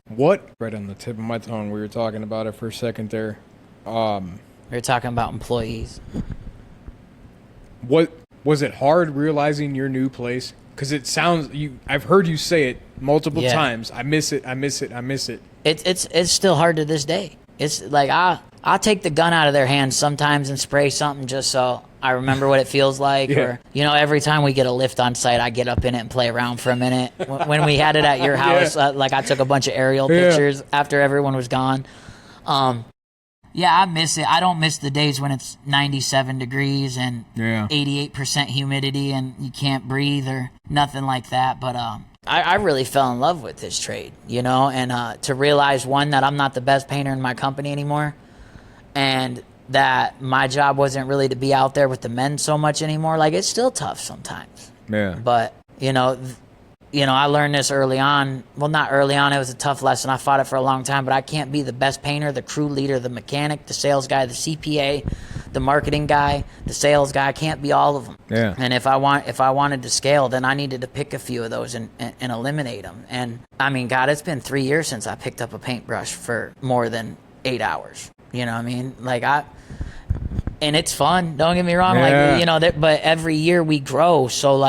Speaker 2: What? Right on the tip of my tongue. We were talking about it for a second there.
Speaker 3: We were talking about employees.
Speaker 2: What was it hard realizing your new place? Because it sounds I've heard you say it multiple times. I miss it.
Speaker 3: It's still hard to this day. It's like I'll take the gun out of their hands sometimes and spray something just so I remember what it feels like. Or every time we get a lift on site, I get up in it and play around for a minute. When we had it at your house, I took a bunch of aerial pictures after everyone was gone. I miss it. I don't miss the days when it's 97 degrees and 88% humidity and you can't breathe or nothing like that. But I really fell in love with this trade, and to realize, one, that I'm not the best painter in my company anymore, and that my job wasn't really to be out there with the men so much anymore. Like, it's still tough sometimes.
Speaker 2: Yeah.
Speaker 3: But, I learned this early on. Well, not early on. It was a tough lesson. I fought it for a long time, but I can't be the best painter, the crew leader, the mechanic, the sales guy, the CPA, the marketing guy, the sales guy. I can't be all of them.
Speaker 2: Yeah.
Speaker 3: And if I wanted to scale, then I needed to pick a few of those and eliminate them. And I mean, God, it's been 3 years since I picked up a paintbrush for more than 8 hours. You know what I mean? And it's fun. Don't get me wrong. But every year we grow. So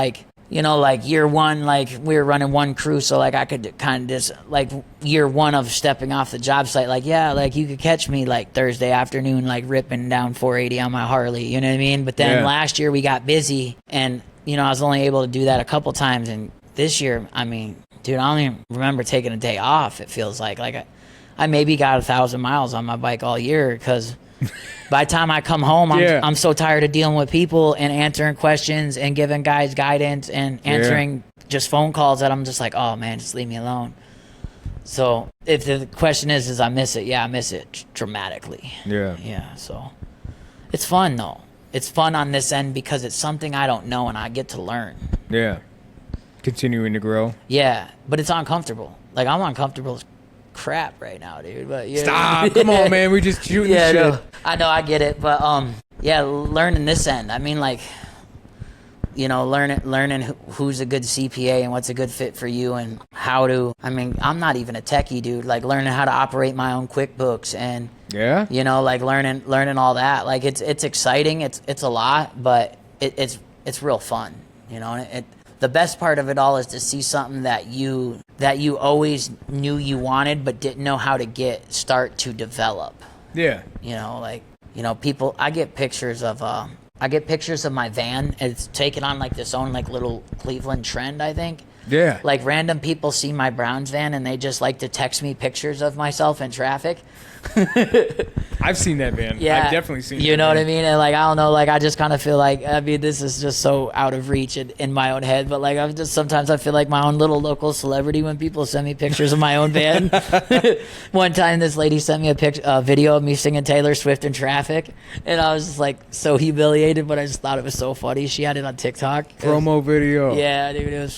Speaker 3: year one, we were running one crew. So I could kind of just year one of stepping off the job site. You could catch me Thursday afternoon, ripping down 480 on my Harley. You know what I mean? But then last year we got busy and, I was only able to do that a couple times. And this year, I mean, dude, I don't even remember taking a day off. It feels like I maybe got 1,000 miles on my bike all year because by the time I come home, I'm so tired of dealing with people and answering questions and giving guys guidance and answering just phone calls that I'm just like, oh man, just leave me alone. So if the question is I miss it? Yeah, I miss it dramatically.
Speaker 2: Yeah.
Speaker 3: Yeah. So it's fun though. It's fun on this end because it's something I don't know and I get to learn.
Speaker 2: Yeah. Continuing to grow.
Speaker 3: Yeah, but it's uncomfortable. I'm uncomfortable as crap right now, dude. But
Speaker 2: stop! Come on, man. We just shooting shit.
Speaker 3: No, I know, I get it, but learning this end. I mean, learning who's a good CPA and what's a good fit for you, and how to, I mean, I'm not even a techie, dude. Like, learning how to operate my own QuickBooks, and
Speaker 2: Yeah.
Speaker 3: like learning all that. Like, it's exciting. It's a lot, but it's real fun. And the best part of it all is to see something that you always knew you wanted but didn't know how to start to develop.
Speaker 2: Yeah.
Speaker 3: People, I get pictures of my van. It's taken on like this own like little Cleveland trend, I think.
Speaker 2: Yeah.
Speaker 3: Like, random people see my Browns van and they just like to text me pictures of myself in traffic.
Speaker 2: I've seen that, man.
Speaker 3: Yeah,
Speaker 2: I've definitely seen that.
Speaker 3: You know
Speaker 2: man.
Speaker 3: what I mean? And like, I don't know, like, I just kind of feel like, I mean, this is just so out of reach in my own head, but like, sometimes I feel like my own little local celebrity when people send me pictures of my own van. One time this lady sent me a video of me singing Taylor Swift in traffic, and I was just like so humiliated, but I just thought it was so funny. She had it on TikTok.
Speaker 2: Promo video.
Speaker 3: Yeah, dude,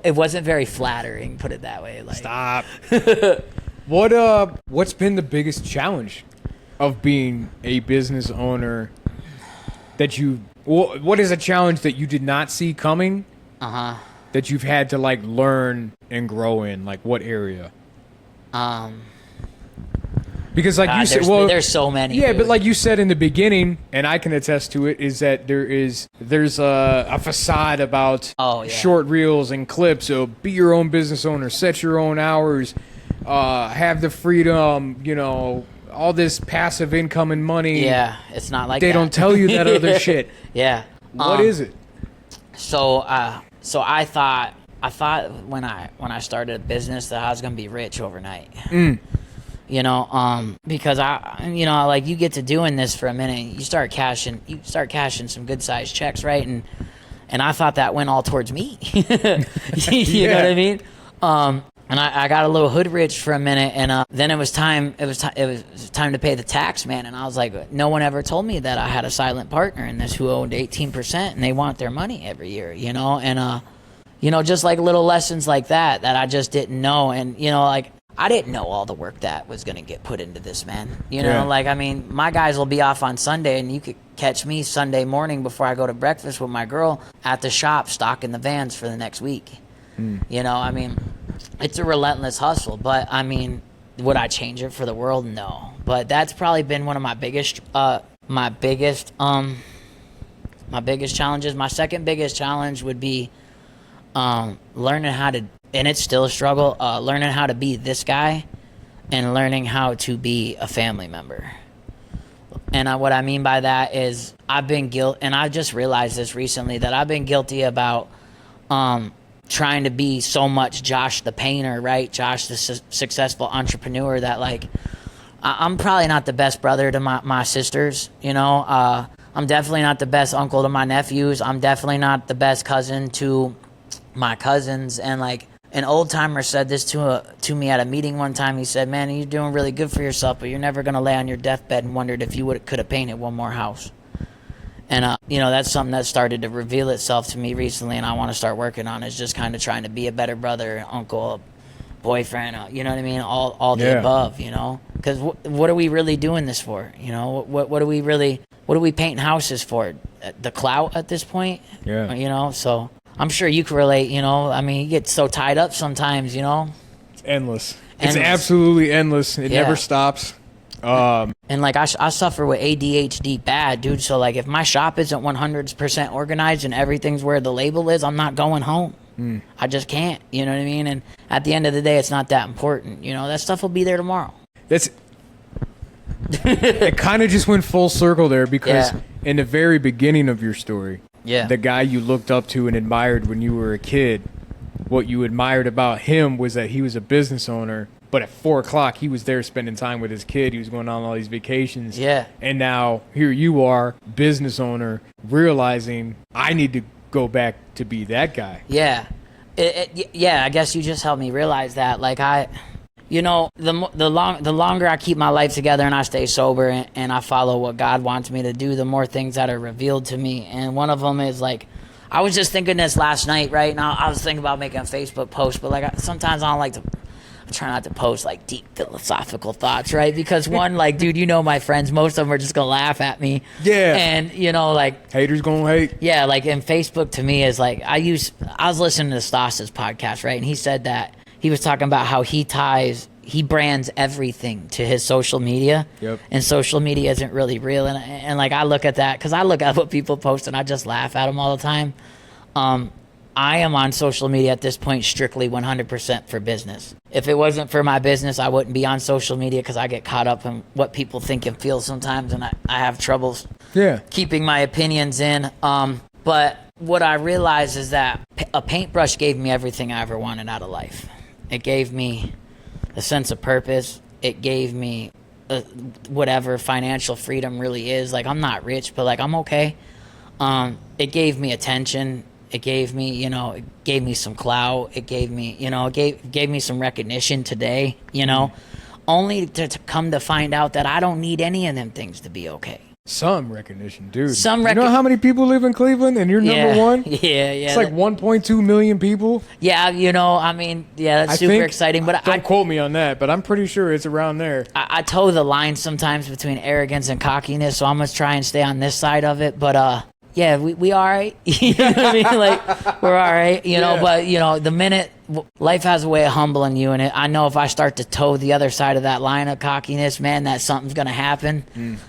Speaker 3: it wasn't very flattering, put it that way. Like,
Speaker 2: Stop. What's been the biggest challenge of being a business owner what is a challenge that you did not see coming? That you've had to like learn and grow in, like what area? Because like you said,
Speaker 3: there's so many.
Speaker 2: Yeah,
Speaker 3: dude.
Speaker 2: but like you said in the beginning, and I can attest to it, is that there's a facade about short reels and clips. So be your own business owner, set your own hours, have the freedom, all this passive income and money.
Speaker 3: Yeah, it's not like
Speaker 2: they
Speaker 3: that.
Speaker 2: don't tell you that other shit.
Speaker 3: Yeah.
Speaker 2: What is it?
Speaker 3: So I thought when I started a business that I was gonna be rich overnight. Because like, you get to doing this for a minute, you start cashing some good sized checks, right? And I thought that went all towards me. You know what I mean? And I got a little hood rich for a minute, and then it was time to pay the tax man. And I was like, no one ever told me that I had a silent partner in this who owned 18%, and they want their money every year, and just like little lessons like that I just didn't know. And like, I didn't know all the work that was going to get put into this, man. Like, I mean, my guys will be off on Sunday, and you could catch me Sunday morning before I go to breakfast with my girl at the shop stocking the vans for the next week. I mean, it's a relentless hustle, but I mean, would I change it for the world? No. But that's probably been one of my biggest challenges. My second biggest challenge would be learning how to, and it's still a struggle, learning how to be this guy and learning how to be a family member. And what I mean by that is and I just realized this recently, that I've been guilty about trying to be so much Josh the painter, right? Josh the successful entrepreneur, that like, I'm probably not the best brother to my sisters, I'm definitely not the best uncle to my nephews. I'm definitely not the best cousin to my cousins. And like, an old timer said this to me at a meeting one time. He said, man, you're doing really good for yourself, but you're never going to lay on your deathbed and wondered if you could have painted one more house. And, that's something that started to reveal itself to me recently, and I want to start working on, is just kind of trying to be a better brother, uncle, boyfriend, you know what I mean? All the above, because what are we really doing this for? What are we painting houses for? The clout at this point?
Speaker 2: Yeah.
Speaker 3: So I'm sure you can relate, I mean, you get so tied up sometimes,
Speaker 2: It's endless. It's absolutely endless. It never stops.
Speaker 3: And like, I suffer with ADHD bad, dude. So like, if my shop isn't 100% organized and everything's where the label is, I'm not going home. I just can't, you know what I mean? And at the end of the day, it's not that important. That stuff will be there tomorrow.
Speaker 2: It kind of just went full circle there, because in the very beginning of your story, the guy you looked up to and admired when you were a kid, what you admired about him was that he was a business owner. But at 4 o'clock, he was there spending time with his kid. He was going on all these vacations. Yeah. And now here you are, business owner, realizing I need to go back to be that guy.
Speaker 3: Yeah. I guess you just helped me realize that. Like, the longer I keep my life together and I stay sober and I follow what God wants me to do, the more things that are revealed to me. And one of them is like, I was just thinking this last night, right? Now I was thinking about making a Facebook post, but like, sometimes I don't like to. try not to post like deep philosophical thoughts, right? Because one, like, dude, you know, my friends, most of them are just gonna laugh at me.
Speaker 2: Yeah.
Speaker 3: And you know, like,
Speaker 2: haters gonna hate.
Speaker 3: yeah, like, and Facebook to me is like, I was listening to Stas's podcast, right? And he said that he was talking about how he brands everything to his social media.
Speaker 2: Yep.
Speaker 3: And social media isn't really real. And like, I look at that because I look at what people post and I just laugh at them all the time. I am on social media at this point strictly 100% for business. If it wasn't for my business, I wouldn't be on social media because I get caught up in what people think and feel sometimes, and I have troubles keeping my opinions in. But what I realized is that a paintbrush gave me everything I ever wanted out of life. It gave me a sense of purpose. It gave me whatever financial freedom really is. Like, I'm not rich, but like, I'm okay. It gave me attention. It gave me, you know, it gave me some clout. It gave me, you know, it gave me some recognition today, you know, only to come to find out that I don't need any of them things to be okay.
Speaker 2: Some recognition, dude.
Speaker 3: You
Speaker 2: know how many people live in Cleveland and you're number one?
Speaker 3: Yeah.
Speaker 2: It's like 1.2 million people.
Speaker 3: Yeah, you know, I mean, yeah, that's super exciting. But
Speaker 2: don't quote me on that, but I'm pretty sure it's around there.
Speaker 3: I toe the line sometimes between arrogance and cockiness, so I'm going to try and stay on this side of it. But, yeah, we all right. You know what I mean? Like, we're all right, you know, but, you know, the minute life has a way of humbling you, and I know if I start to toe the other side of that line of cockiness, man, that something's going to happen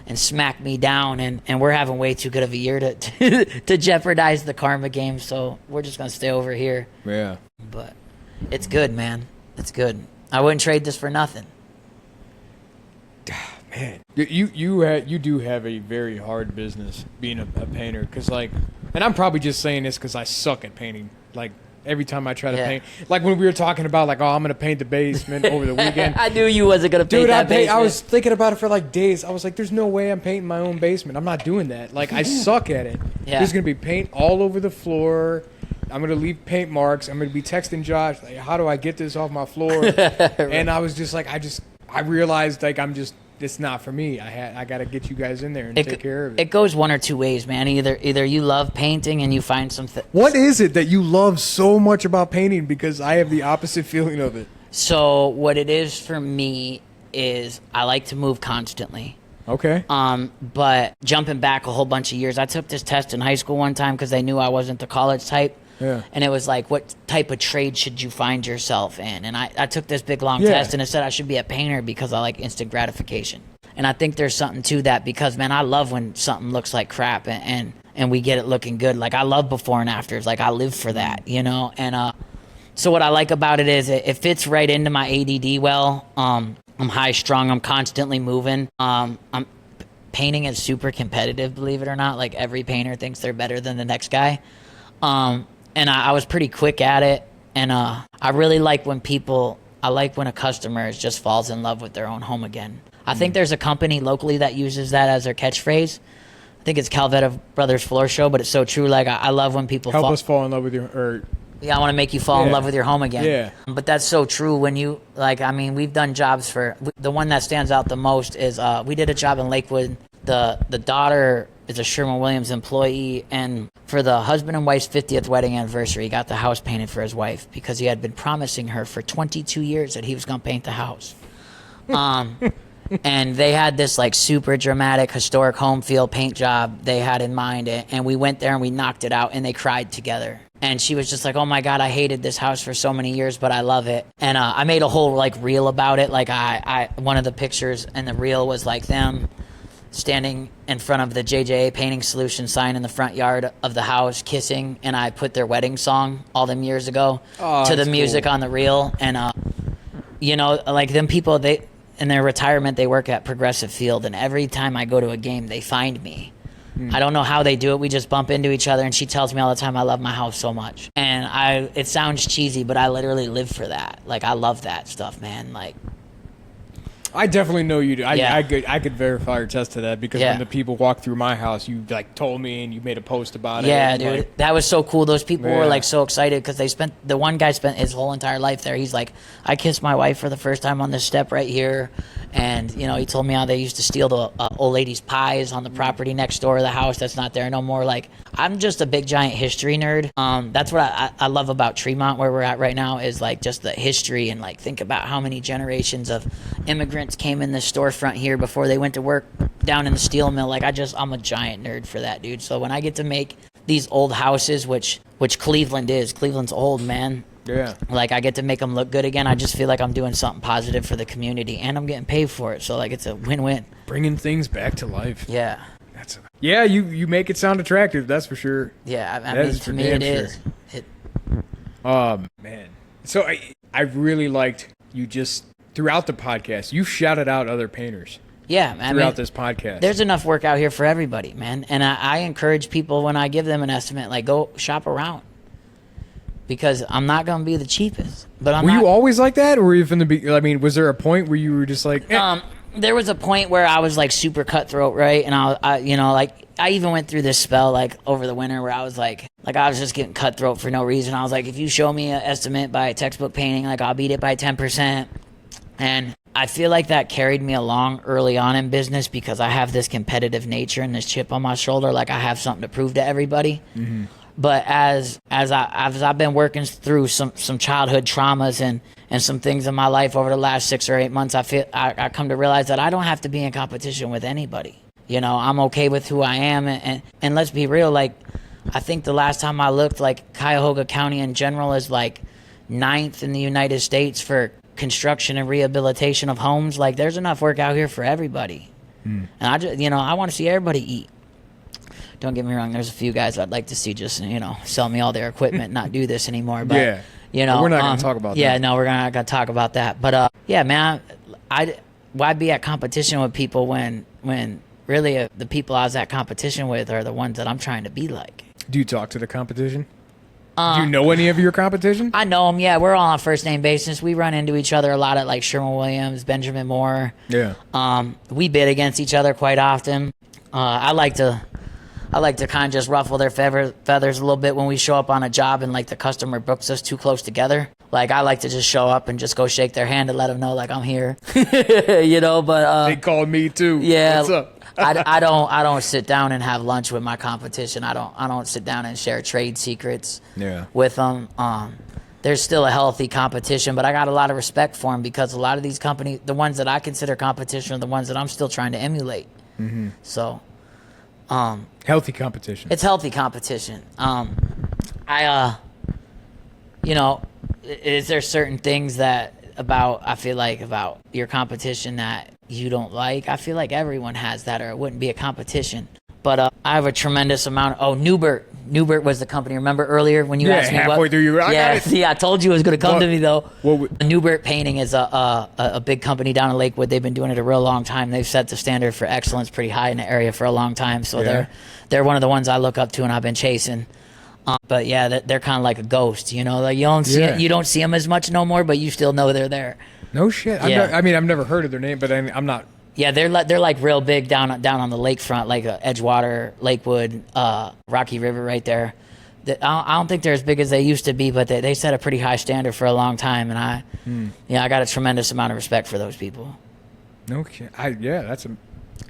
Speaker 3: and smack me down. And we're having way too good of a year to jeopardize the karma game. So we're just going to stay over here.
Speaker 2: Yeah.
Speaker 3: But it's good, man. It's good. I wouldn't trade this for nothing.
Speaker 2: Man, you do have a very hard business being a painter, because like, and I'm probably just saying this because I suck at painting. Like, every time I try to paint, like when we were talking about like, oh, I'm gonna paint the basement over the weekend.
Speaker 3: I knew you wasn't gonna paint that basement.
Speaker 2: I was thinking about it for like days. I was like, there's no way I'm painting my own basement. I'm not doing that. Like, I suck at it.
Speaker 3: Yeah.
Speaker 2: There's gonna be paint all over the floor. I'm gonna leave paint marks. I'm gonna be texting Josh like, how do I get this off my floor? Right. And I was just like, I realized like it's not for me. I got to get you guys in there and take care of it.
Speaker 3: It goes one or two ways, man. Either you love painting and you find something.
Speaker 2: What is it that you love so much about painting? Because I have the opposite feeling of it.
Speaker 3: So what it is for me is I like to move constantly.
Speaker 2: Okay.
Speaker 3: But jumping back a whole bunch of years, I took this test in high school one time because they knew I wasn't the college type.
Speaker 2: Yeah.
Speaker 3: And it was like, what type of trade should you find yourself in? And I took this big, long test, and it said I should be a painter because I like instant gratification. And I think there's something to that because, man, I love when something looks like crap and we get it looking good. Like, I love before and afters. Like, I live for that, you know? And so what I like about it is it fits right into my ADD well. I'm high strung. I'm constantly moving. Painting is super competitive, believe it or not. Like, every painter thinks they're better than the next guy. And I was pretty quick at it, and I really like when a customer just falls in love with their own home again. I think there's a company locally that uses that as their catchphrase. I think it's Calvetta Brothers Floor Show, but it's so true. Like, I love when people
Speaker 2: help us fall in love with your.
Speaker 3: Yeah, I want to make you fall in love with your home again.
Speaker 2: Yeah.
Speaker 3: But that's so true when you, like, I mean, we've done jobs for, the one that stands out the most is we did a job in Lakewood. The daughter is a Sherwin-Williams employee, and for the husband and wife's 50th wedding anniversary, he got the house painted for his wife because he had been promising her for 22 years that he was going to paint the house. And they had this like super dramatic historic home feel paint job they had in mind, and we went there and we knocked it out, and they cried together. And she was just like, oh my God, I hated this house for so many years, but I love it. And I made a whole like reel about it. Like I one of the pictures in the reel was like them standing in front of the JJA Painting Solutions sign in the front yard of the house, kissing, and I put their wedding song all them years ago to the music on the reel. And you know, like them people, they in their retirement they work at Progressive Field, and every time I go to a game they find me. I don't know how they do it. We just bump into each other, and she tells me all the time I love my house so much. And it sounds cheesy, but I literally live for that. Like, I love that stuff, man. Like,
Speaker 2: I definitely know you do.
Speaker 3: Yeah.
Speaker 2: I could verify or attest to that because
Speaker 3: Yeah.
Speaker 2: when the people walked through my house, you like told me and you made a post about it.
Speaker 3: Yeah,
Speaker 2: and,
Speaker 3: dude,
Speaker 2: like,
Speaker 3: that was so cool. Those people were
Speaker 2: Yeah.
Speaker 3: like so excited because the one guy spent his whole entire life there. He's like, I kissed my wife for the first time on this step right here, and you know, he told me how they used to steal the old lady's pies on the property next door to the house that's not there no more. Like, I'm just a big giant history nerd. That's what I love about Tremont, where we're at right now, is like just the history and like think about how many generations of immigrants came in the storefront here before they went to work down in the steel mill. Like, I'm a giant nerd for that, dude. So when I get to make these old houses, which Cleveland's old, man.
Speaker 2: Yeah.
Speaker 3: Like, I get to make them look good again. I just feel like I'm doing something positive for the community, and I'm getting paid for it. So like, it's a win-win.
Speaker 2: Bringing things back to life.
Speaker 3: Yeah.
Speaker 2: Yeah, you make it sound attractive. That's for sure.
Speaker 3: Yeah, I
Speaker 2: That
Speaker 3: mean,
Speaker 2: is
Speaker 3: to
Speaker 2: for
Speaker 3: me
Speaker 2: damn
Speaker 3: it is.
Speaker 2: Man. So I really liked you just throughout the podcast. You shouted out other painters
Speaker 3: Yeah, I
Speaker 2: throughout
Speaker 3: mean,
Speaker 2: this podcast.
Speaker 3: there's enough work out here for everybody, man. And I encourage people when I give them an estimate, like, go shop around. Because I'm not going to be the cheapest. But I'm
Speaker 2: Were
Speaker 3: not,
Speaker 2: you always like that, or were you from the? I mean, was there a point where you were just like,
Speaker 3: there was a point where I was like super cutthroat, right? And I you know, like, I even went through this spell like over the winter where I was like I was just getting cutthroat for no reason. I was like, if you show me an estimate by textbook painting, like, I'll beat it by 10%. And I feel like that carried me along early on in business because I have this competitive nature and this chip on my shoulder. Like, I have something to prove to everybody. Mm-hmm. But as I've been working through some childhood traumas and some things in my life over the last 6 or 8 months, I come to realize that I don't have to be in competition with anybody. You know, I'm okay with who I am, and let's be real. Like, I think the last time I looked, like, Cuyahoga County in general is like 9th in the United States for construction and rehabilitation of homes. Like, there's enough work out here for everybody. And I just, you know, I want to see everybody eat. Don't get me wrong, there's a few guys I'd like to see just, you know, sell me all their equipment, not do this anymore. But,
Speaker 2: yeah,
Speaker 3: you know,
Speaker 2: we're not going to talk about that.
Speaker 3: Yeah, no, we're not going to talk about that. But, yeah, man, why be at competition with people when really the people I was at competition with are the ones that I'm trying to be like?
Speaker 2: Do you talk to the competition? Do you know any of your competition?
Speaker 3: I know them, yeah. We're all on first name basis. We run into each other a lot at, like, Sherwin-Williams, Benjamin Moore.
Speaker 2: Yeah.
Speaker 3: We bid against each other quite often. I like to kind of just ruffle their feathers a little bit when we show up on a job and, like, the customer books us too close together. Like, I like to just show up and just go shake their hand and let them know, like, I'm here. You know, but
Speaker 2: They called me too.
Speaker 3: yeah.
Speaker 2: What's up?
Speaker 3: I don't sit down and have lunch with my competition. I don't sit down and share trade secrets with them. There's still a healthy competition, but I got a lot of respect for them because a lot of these companies, the ones that I consider competition, are the ones that I'm still trying to emulate. Mm-hmm. So,
Speaker 2: healthy competition.
Speaker 3: it's healthy competition. You know, is there certain things that I feel like about your competition that you don't like? I feel like everyone has that, or it wouldn't be a competition. But I have a tremendous amount. Newbert. Newbert was the company. Remember earlier when you asked me
Speaker 2: halfway
Speaker 3: what?
Speaker 2: through you were, I got it.
Speaker 3: See, I told you it was going to come to me though.
Speaker 2: What
Speaker 3: Newbert Painting is a big company down in Lakewood. They've been doing it a real long time. They've set the standard for excellence pretty high in the area for a long time. So they're one of the ones I look up to and I've been chasing. But yeah, they're kind of like a ghost, you know. Like, you don't see them as much no more, but you still know they're there.
Speaker 2: No shit.
Speaker 3: Yeah.
Speaker 2: I've never heard of their name, but I'm not.
Speaker 3: Yeah, they're like real big down on the lakefront, like Edgewater, Lakewood, Rocky River, right there. I don't think they're as big as they used to be, but they set a pretty high standard for a long time, and I got a tremendous amount of respect for those people.
Speaker 2: No shit. That's a.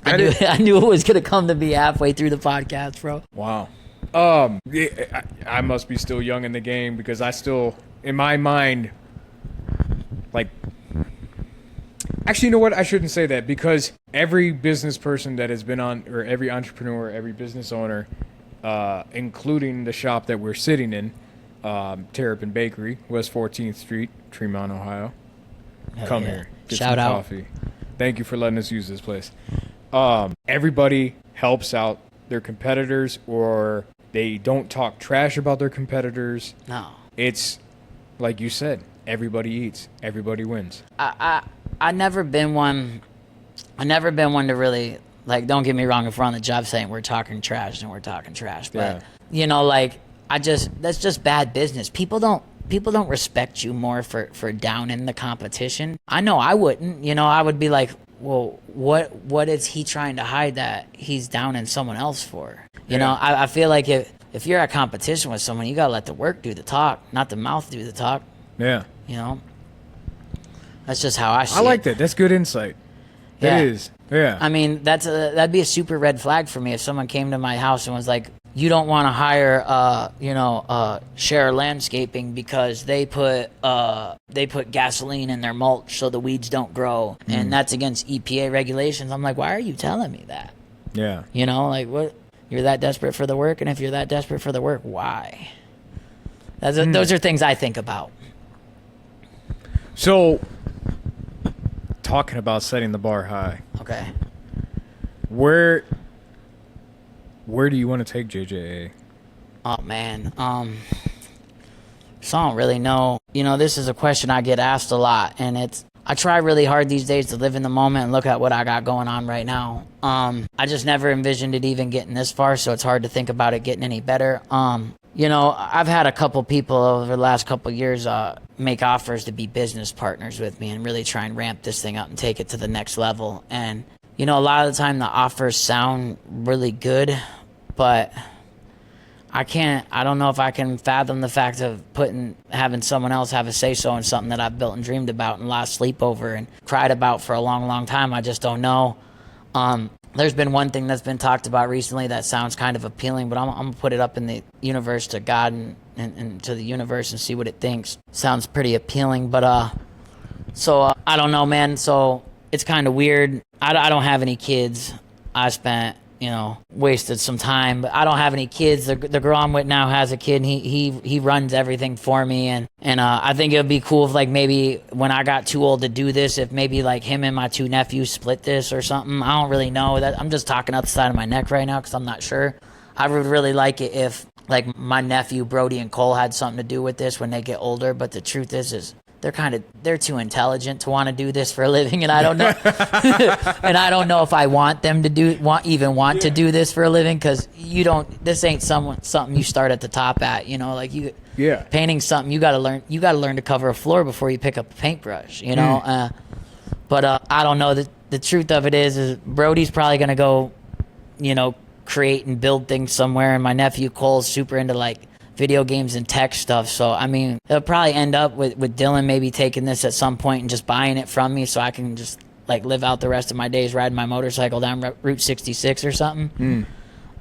Speaker 3: I knew it was gonna come to me halfway through the podcast, bro.
Speaker 2: Wow. I must be still young in the game because I still, in my mind, like. Actually, you know what? I shouldn't say that because every business person that has been on, or every entrepreneur, every business owner, including the shop that we're sitting in, Terrapin Bakery, West 14th Street, Tremont, Ohio. Come here. Get
Speaker 3: Shout
Speaker 2: some
Speaker 3: out.
Speaker 2: coffee. Thank you for letting us use this place. Everybody helps out their competitors, or they don't talk trash about their competitors.
Speaker 3: No.
Speaker 2: It's like you said, everybody eats, everybody wins.
Speaker 3: I never been one to really, like, don't get me wrong, if we're on the job saying we're talking trash, then we're talking trash. But, you know, like, that's just bad business. People don't people don't respect you more for downing the competition. I know I wouldn't. You know, I would be like, well, what is he trying to hide that he's downing someone else for? You know, I feel like if you're at competition with someone, you gotta let the work do the talk, not the mouth do the talk.
Speaker 2: Yeah.
Speaker 3: You know, that's just how I see it.
Speaker 2: I like that. That's good insight.
Speaker 3: Yeah.
Speaker 2: It is. Yeah.
Speaker 3: I mean, that'd be a super red flag for me if someone came to my house and was like, you don't want to hire, Share Landscaping because they put gasoline in their mulch so the weeds don't grow, and that's against EPA regulations. I'm like, why are you telling me that?
Speaker 2: Yeah.
Speaker 3: You know, like, what? You're that desperate for the work, and if you're that desperate for the work, why? Those are things I think about.
Speaker 2: So, talking about setting the bar high.
Speaker 3: Okay.
Speaker 2: Where do you want to take JJA?
Speaker 3: Oh man, so I don't really know. You know, this is a question I get asked a lot, and I try really hard these days to live in the moment and look at what I got going on right now. I just never envisioned it even getting this far, so it's hard to think about it getting any better. You know, I've had a couple people over the last couple years make offers to be business partners with me and really try and ramp this thing up and take it to the next level. And, you know, a lot of the time the offers sound really good, but I don't know if I can fathom the fact of having someone else have a say-so in something that I've built and dreamed about and lost sleep over and cried about for a long, long time. I just don't know. There's been one thing that's been talked about recently that sounds kind of appealing, but I'm going to put it up in the universe to God and to the universe and see what it thinks. Sounds pretty appealing, but I don't know, man. So it's kind of weird. I don't have any kids. I spent, wasted some time, but I don't have any kids. The girl I'm with now has a kid, and he runs everything for me, and I think it would be cool if, like, maybe when I got too old to do this, if maybe like him and my two nephews split this or something. I don't really know. That I'm just talking out the side of my neck right now because I'm not sure. I would really like it if, like, my nephew Brody and Cole had something to do with this when they get older, but the truth is they're too intelligent to want to do this for a living, and I don't know and I don't know if I want them to want to do this for a living, because this ain't something you start at the top at, painting something, you got to learn to cover a floor before you pick up a paintbrush, but I don't know. The truth of it is Brody's probably going to go create and build things somewhere, and my nephew Cole's super into like video games and tech stuff. So, I mean, it'll probably end up with Dylan maybe taking this at some point and just buying it from me so I can just, like, live out the rest of my days riding my motorcycle down Route 66 or something.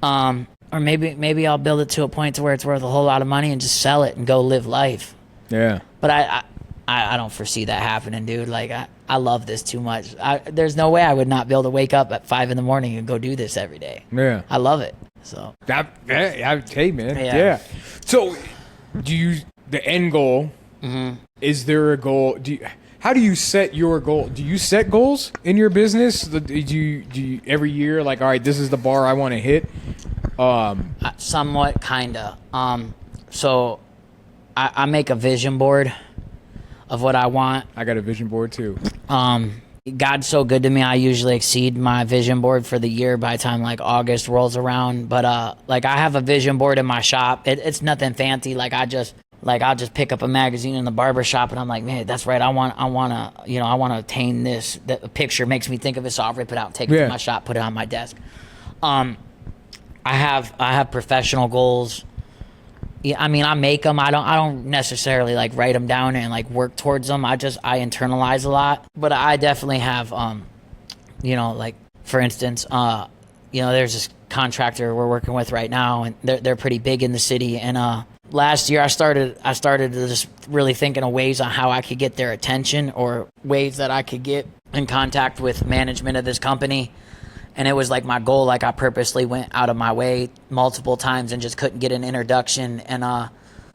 Speaker 3: Or maybe I'll build it to a point to where it's worth a whole lot of money and just sell it and go live life. Yeah. But I don't foresee that happening, dude. Like, I love this too much. There's no way I would not be able to wake up at 5 a.m. and go do this every day. Yeah. I love it. So
Speaker 2: hey, man. Yeah. So, the end goal? Is there a goal? How do you set your goal? Do you set goals in your business? Do you every year, like, all right, this is the bar I want to hit?
Speaker 3: Somewhat, kinda. So I make a vision board of what I want.
Speaker 2: I got a vision board too.
Speaker 3: God's so good to me, I usually exceed my vision board for the year by the time, like, August rolls around. But like, I have a vision board in my shop. It's nothing fancy. Like, I'll just pick up a magazine in the barber shop and I'm like, man, that's right, I want to attain this. The picture makes me think of it, so I'll rip it out, take it to my shop, put it on my desk. I have professional goals. Yeah, I mean, I make them. I don't necessarily, like, write them down and, like, work towards them. I internalize a lot. But I definitely have, like, for instance, there's this contractor we're working with right now, and they're pretty big in the city. And last year I started to just really thinking of ways on how I could get their attention, or ways that I could get in contact with management of this company. And it was like my goal. Like, I purposely went out of my way multiple times and just couldn't get an introduction. And I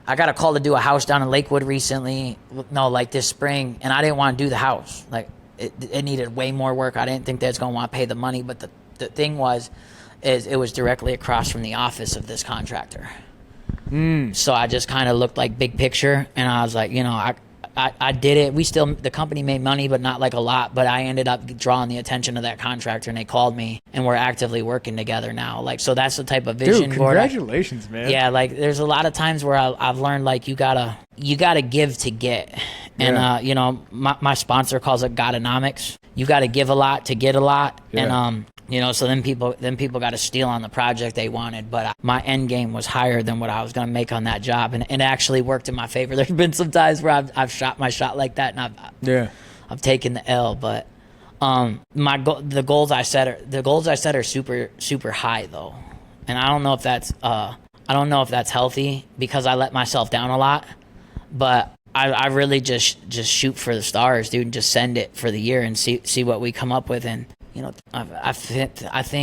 Speaker 3: got a call to do a house down in Lakewood this spring, and I didn't want to do the house. Like, it needed way more work. I didn't think they was going to want to pay the money. But the thing it was directly across from the office of this contractor. So I just kind of looked like big picture, and I was like, I did it. The company made money, but not like a lot. But I ended up drawing the attention of that contractor, and they called me, and we're actively working together now. Like, so that's the type of vision board.
Speaker 2: Congratulations, man.
Speaker 3: Yeah, like there's a lot of times where I've learned like you gotta give to get, and you know, my sponsor calls it Godonomics. You gotta give a lot to get a lot, and you know, so then people got to steal on the project they wanted, but my end game was higher than what I was going to make on that job, and it actually worked in my favor. There's been some times where I've shot my shot like that, and I've taken the L, but the goals I set are super super high though, and I don't know if that's healthy because I let myself down a lot, but I really just shoot for the stars, dude, and just send it for the year and see what we come up with. And you know, I think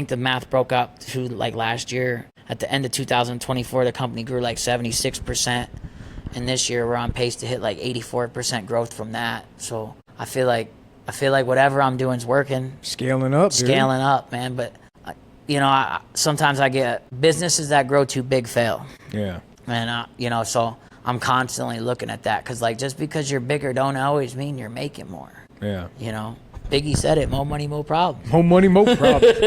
Speaker 3: the math broke out to like last year at the end of 2024, the company grew like 76%, and this year we're on pace to hit like 84% growth from that. So I feel like whatever I'm doing is working.
Speaker 2: Scaling up,
Speaker 3: man. But you know, sometimes I get businesses that grow too big fail.
Speaker 2: Yeah.
Speaker 3: And you know, so I'm constantly looking at that because like just because you're bigger don't always mean you're making more.
Speaker 2: Yeah.
Speaker 3: You know. Biggie said it, more money, more problems.
Speaker 2: More money, more problems.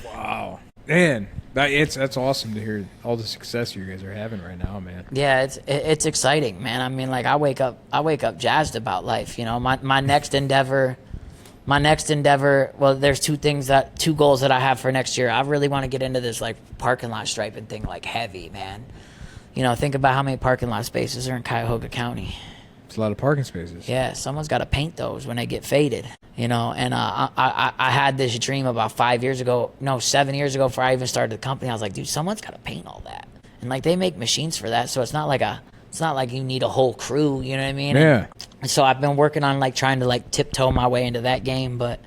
Speaker 2: Wow. Man, that's awesome to hear all the success you guys are having right now, man.
Speaker 3: Yeah, it's exciting, man. I mean, like I wake up jazzed about life, you know. My next endeavor, well, there's two goals that I have for next year. I really want to get into this like parking lot striping thing like heavy, man. You know, think about how many parking lot spaces are in Cuyahoga County.
Speaker 2: It's a lot of parking spaces.
Speaker 3: Yeah, someone's got to paint those when they get faded, you know. And I had this dream about 7 years ago before I even started the company. I was like, dude, someone's got to paint all that. And like they make machines for that, so it's not like you need a whole crew, you know what I mean?
Speaker 2: Yeah.
Speaker 3: And so I've been working on like trying to like tiptoe my way into that game, but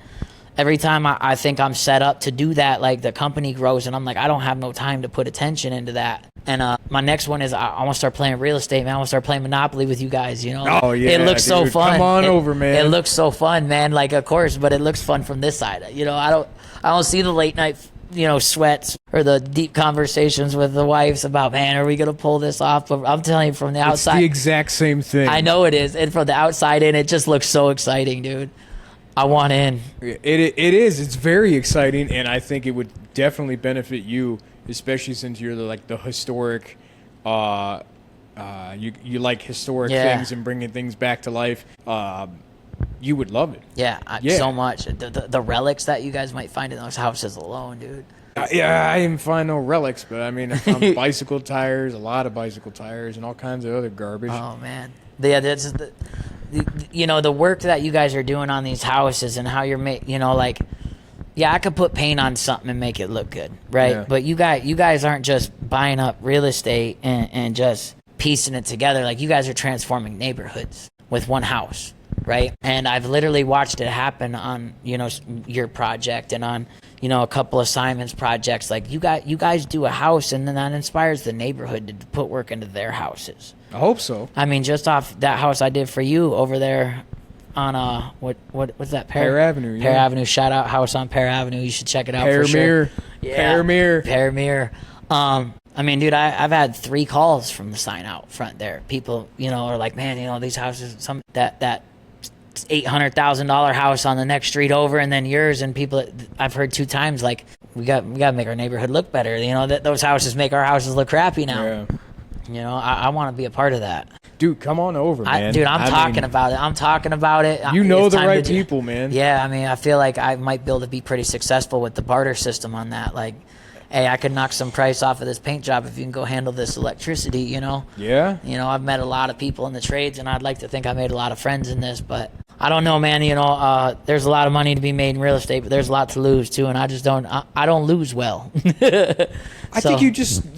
Speaker 3: every time I think I'm set up to do that, like the company grows and I'm like, I don't have no time to put attention into that. And my next one is I want to start playing real estate, man. I want to start playing Monopoly with you guys, you know?
Speaker 2: Oh, yeah.
Speaker 3: It looks so fun.
Speaker 2: Come on over, man.
Speaker 3: It looks so fun, man. Like, of course, but it looks fun from this side. You know, I don't see the late night, you know, sweats or the deep conversations with the wives about, man, are we going to pull this off? But I'm telling you from the outside.
Speaker 2: It's the exact same thing.
Speaker 3: I know it is. And from the outside in, it just looks so exciting, dude. I want in.
Speaker 2: It is. It's very exciting, and I think it would definitely benefit you, especially since you're the historic. You like historic things and bringing things back to life. You would love it.
Speaker 3: Yeah, so much. The relics that you guys might find in those houses alone, dude.
Speaker 2: Yeah, I didn't find no relics, but I mean, I found bicycle tires, a lot of bicycle tires, and all kinds of other garbage.
Speaker 3: Oh man, yeah, that's you know, the work that you guys are doing on these houses and how you're you know, like, yeah, I could put paint on something and make it look good, right?
Speaker 2: Yeah.
Speaker 3: But you guys aren't just buying up real estate and just piecing it together. Like, you guys are transforming neighborhoods with one house, right? And I've literally watched it happen on, you know, your project and on, you know, a couple of Simon's projects. Like, you guys do a house, and then that inspires the neighborhood to put work into their houses.
Speaker 2: I hope so.
Speaker 3: I mean, just off that house I did for you over there on what's that?
Speaker 2: Pear Avenue. Yeah.
Speaker 3: Pear Avenue. Shout out house on Pear Avenue. You should check it out for sure.
Speaker 2: Yeah. Pear Mirror.
Speaker 3: I mean, dude, I've had 3 calls from the sign out front there. People, you know, are like, man, you know, these houses, that $800,000 house on the next street over, and then yours. And people, I've heard 2 times, like, we got to make our neighborhood look better. You know, that those houses make our houses look crappy now.
Speaker 2: Yeah.
Speaker 3: You know, I want to be a part of that.
Speaker 2: Dude, come on over, man.
Speaker 3: I'm talking about it. I'm talking about it.
Speaker 2: You know the right people, man.
Speaker 3: Yeah, I mean, I feel like I might be able to be pretty successful with the barter system on that. Like, hey, I could knock some price off of this paint job if you can go handle this electricity, you know?
Speaker 2: Yeah.
Speaker 3: You know, I've met a lot of people in the trades, and I'd like to think I made a lot of friends in this, but I don't know, man. You know, there's a lot of money to be made in real estate, but there's a lot to lose, too, and I just don't lose well.
Speaker 2: I think you just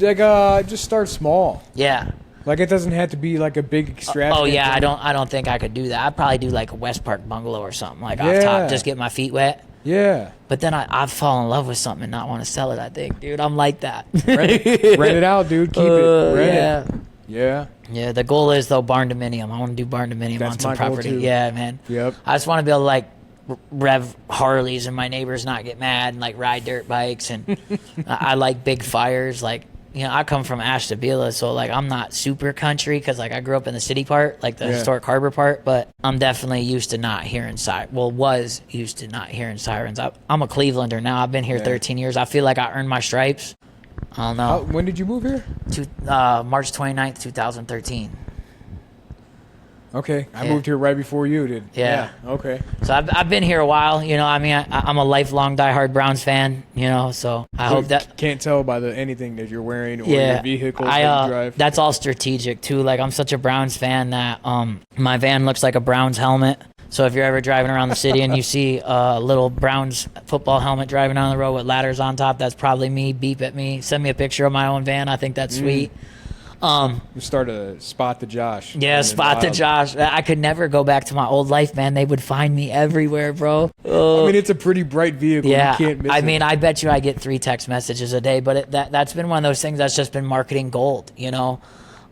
Speaker 2: start small.
Speaker 3: Yeah.
Speaker 2: Like, it doesn't have to be like a big extravagant.
Speaker 3: Oh yeah, I don't think I could do that. I'd probably do like a West Park bungalow or something, like off top, just get my feet wet.
Speaker 2: Yeah.
Speaker 3: But then I'd fall in love with something and not want to sell it, I think, dude. I'm like that.
Speaker 2: Rent it out, dude. Keep it. Rent it. Yeah.
Speaker 3: Yeah, the goal is, though, barn dominium. I want to do barn dominium on some property.
Speaker 2: Goal too.
Speaker 3: Yeah, man.
Speaker 2: Yep.
Speaker 3: I just want to be able to, like, rev Harleys and my neighbors not get mad and, like, ride dirt bikes. And I like big fires. Like, you know, I come from Ashtabula, so like I'm not super country because like I grew up in the city part, like the historic harbor part, but I'm definitely used to not hearing sirens. Well, was used to not hearing sirens. I'm a Clevelander now. I've been here 13 years. I feel like I earned my stripes. I don't know.
Speaker 2: When did you move here?
Speaker 3: March 29th, 2013.
Speaker 2: Okay, I moved here right before you did.
Speaker 3: Yeah.
Speaker 2: Okay.
Speaker 3: So I've been here a while, you know. I mean, I'm a lifelong diehard Browns fan, you know. So I hope that
Speaker 2: can't tell by anything that you're wearing or
Speaker 3: your
Speaker 2: vehicle that you drive.
Speaker 3: That's all strategic too. Like I'm such a Browns fan that my van looks like a Browns helmet. So if you're ever driving around the city and you see a little Browns football helmet driving down the road with ladders on top, that's probably me. Beep at me. Send me a picture of my own van. I think that's sweet.
Speaker 2: You start a spot the Josh.
Speaker 3: Yeah, spot the Josh. I could never go back to my old life, man. They would find me everywhere, bro.
Speaker 2: I mean, it's a pretty bright vehicle.
Speaker 3: Yeah,
Speaker 2: you can't miss
Speaker 3: I mean, I bet you I get 3 text messages a day, but that's been one of those things that's just been marketing gold, you know?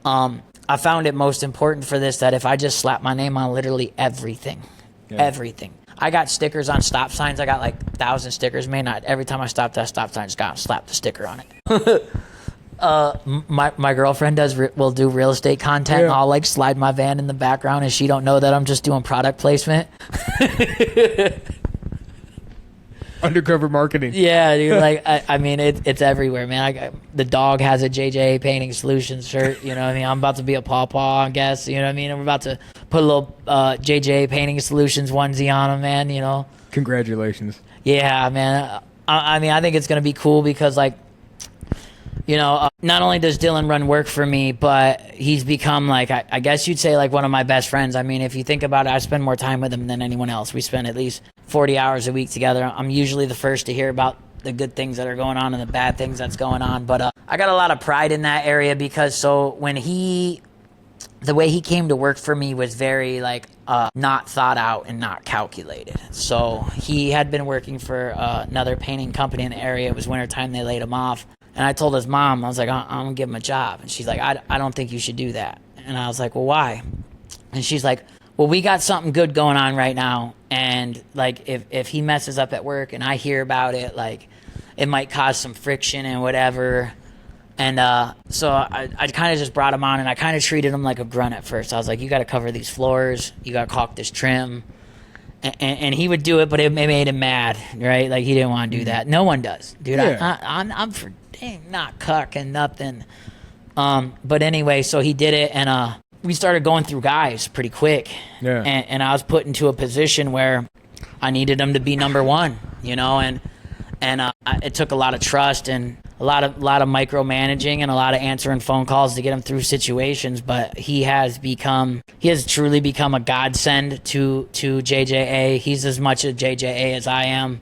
Speaker 3: I found it most important for this that if I just slap my name on literally everything, everything. I got stickers on stop signs. I got like 1,000 stickers made. Not every time I stopped at a stop sign, just got slapped the sticker on it. My girlfriend will do real estate content, and I'll like slide my van in the background, and she don't know that I'm just doing product placement.
Speaker 2: Undercover marketing.
Speaker 3: Yeah, dude. Like I mean, it's everywhere, man. The dog has a JJA Painting Solutions shirt. You know what I mean? I'm about to be a pawpaw, I guess. You know what I mean? And we're about to put a little JJA Painting Solutions onesie on him, man. You know?
Speaker 2: Congratulations.
Speaker 3: Yeah, man. I mean, I think it's gonna be cool because like. You know, not only does Dylan run work for me, but he's become like, I guess you'd say like one of my best friends. I mean, if you think about it, I spend more time with him than anyone else. We spend at least 40 hours a week together. I'm usually the first to hear about the good things that are going on and the bad things that's going on. But I got a lot of pride in that area because so when the way he came to work for me was very like not thought out and not calculated. So he had been working for another painting company in the area. It was wintertime. They laid him off. And I told his mom, I was like, I'm going to give him a job. And she's like, I don't think you should do that. And I was like, well, why? And she's like, well, we got something good going on right now. And like, if he messes up at work and I hear about it, like it might cause some friction and whatever. And so I kind of just brought him on and I kind of treated him like a grunt at first. I was like, you got to cover these floors. You got to caulk this trim. And he would do it, but it made him mad, right? Like he didn't want to do that. No one does, dude.
Speaker 2: Yeah.
Speaker 3: I'm for dang not cucking nothing. But anyway, so he did it, and we started going through guys pretty quick.
Speaker 2: Yeah.
Speaker 3: And I was put into a position where I needed him to be number one, you know, and it took a lot of trust and a lot of micromanaging and a lot of answering phone calls to get him through situations. But he has truly become a godsend to JJA. He's as much a JJA as I am.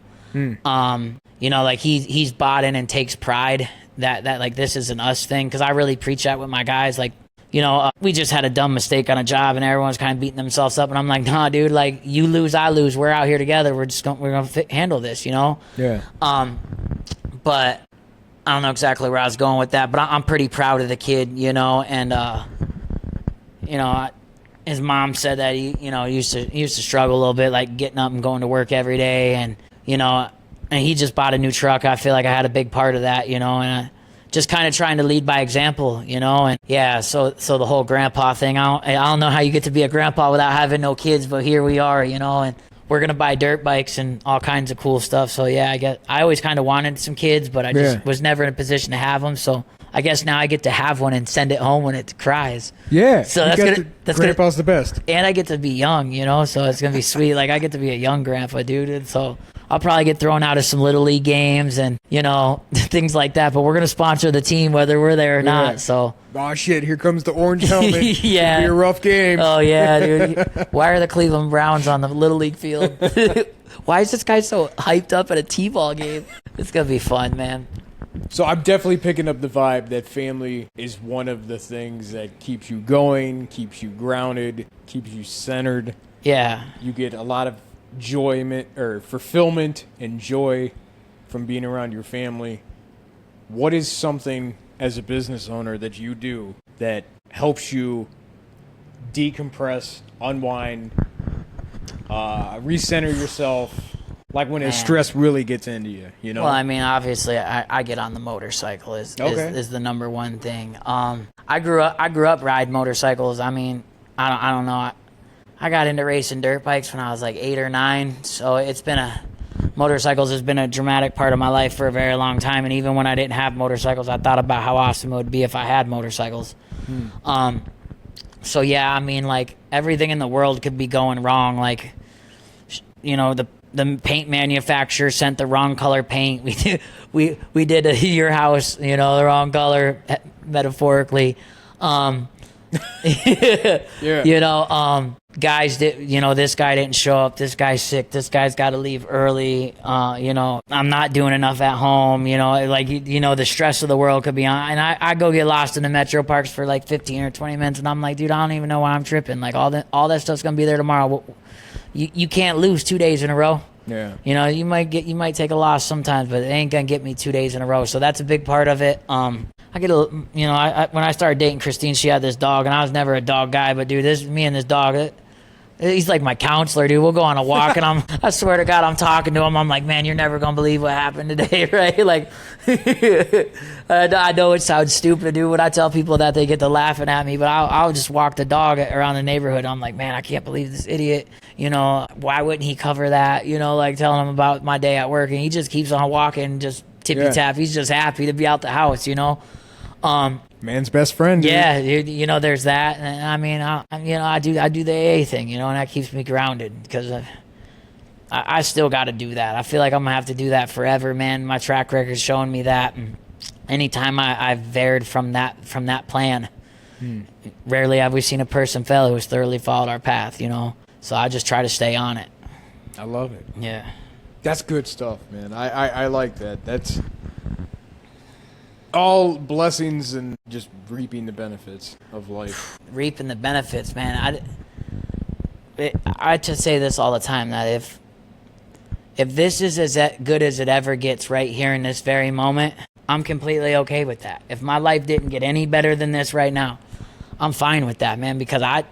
Speaker 3: You know, like he's bought in and takes pride that like this is an us thing. Cause I really preach that with my guys. Like, you know, we just had a dumb mistake on a job and everyone's kind of beating themselves up. And I'm like, nah, dude, like you lose, I lose. We're out here together. We're going to handle this, you know?
Speaker 2: Yeah.
Speaker 3: But I don't know exactly where I was going with that, but I'm pretty proud of the kid, you know, and, you know, his mom said that he used to struggle a little bit, like getting up and going to work every day. And, you know, and he just bought a new truck. I feel like I had a big part of that, you know, and just kind of trying to lead by example, you know, and yeah, so the whole grandpa thing, I don't know how you get to be a grandpa without having no kids, but here we are, you know, and we're going to buy dirt bikes and all kinds of cool stuff. So yeah, I always kind of wanted some kids, but I just was never in a position to have them. So I guess now I get to have one and send it home when it cries.
Speaker 2: Yeah.
Speaker 3: So
Speaker 2: grandpa's the best.
Speaker 3: And I get to be young, you know, so it's going to be sweet. Like I get to be a young grandpa, dude. And so I'll probably get thrown out of some little league games and, you know, things like that. But we're going to sponsor the team whether we're there or not. So.
Speaker 2: Oh, shit. Here comes the orange helmet.
Speaker 3: Yeah.
Speaker 2: It'll be a rough game.
Speaker 3: Oh, yeah, dude. Why are the Cleveland Browns on the little league field? Why is this guy so hyped up at a T-ball game? It's going to be fun, man.
Speaker 2: So I'm definitely picking up the vibe that family is one of the things that keeps you going, keeps you grounded, keeps you centered.
Speaker 3: Yeah.
Speaker 2: You get a lot of enjoyment or fulfillment and joy from being around your family. What is something as a business owner that you do that helps you decompress, unwind, recenter yourself? Like when
Speaker 3: Man.
Speaker 2: stress really gets into you, you know?
Speaker 3: Well, I mean, obviously, I get on the motorcycle is the number one thing. I grew up riding motorcycles. I mean, I don't know. I got into racing dirt bikes when I was like 8 or 9, so motorcycles has been a dramatic part of my life for a very long time. And even when I didn't have motorcycles, I thought about how awesome it would be if I had motorcycles. So yeah, I mean, like everything in the world could be going wrong. Like, you know, the paint manufacturer sent the wrong color paint. We did your house, you know, the wrong color, metaphorically.
Speaker 2: Yeah.
Speaker 3: You know, guys did, you know, this guy didn't show up, this guy's sick, this guy's got to leave early, you know, I'm not doing enough at home, you know, like, you know, the stress of the world could be on, and I go get lost in the metro parks for like 15 or 20 minutes, and I'm like, dude, I don't even know why I'm tripping, like, all that stuff's gonna be there tomorrow. You can't lose 2 days in a row.
Speaker 2: Yeah.
Speaker 3: You know, you might take a loss sometimes, but it ain't gonna get me 2 days in a row, so that's a big part of it. I get you know, when I started dating Christine, she had this dog, and I was never a dog guy, but dude, me and this dog, he's like my counselor, dude. We'll go on a walk, and I swear to God, I'm talking to him. I'm like, man, you're never gonna believe what happened today, right? Like, I know it sounds stupid, dude. When I tell people that, they get to laughing at me, but I'll just walk the dog around the neighborhood. I'm like, man, I can't believe this idiot. You know, why wouldn't he cover that? You know, like telling him about my day at work, and he just keeps on walking, just tippy tap. He's just happy to be out the house, you know.
Speaker 2: Man's best friend, dude.
Speaker 3: Yeah, you know, there's that. And I mean, I do the AA thing, you know, and that keeps me grounded because I still got to do that. I feel like I'm gonna have to do that forever, man. My track record's showing me that. And anytime I've varied from that plan, rarely have we seen a person fail who has thoroughly followed our path, you know. So I just try to stay on it.
Speaker 2: I love it.
Speaker 3: Yeah,
Speaker 2: that's good stuff, man. I like that. That's all blessings and just reaping the benefits of life.
Speaker 3: Reaping the benefits, man. I just say this all the time, that if this is as good as it ever gets right here in this very moment, I'm completely okay with that. If my life didn't get any better than this right now, I'm fine with that, man, because I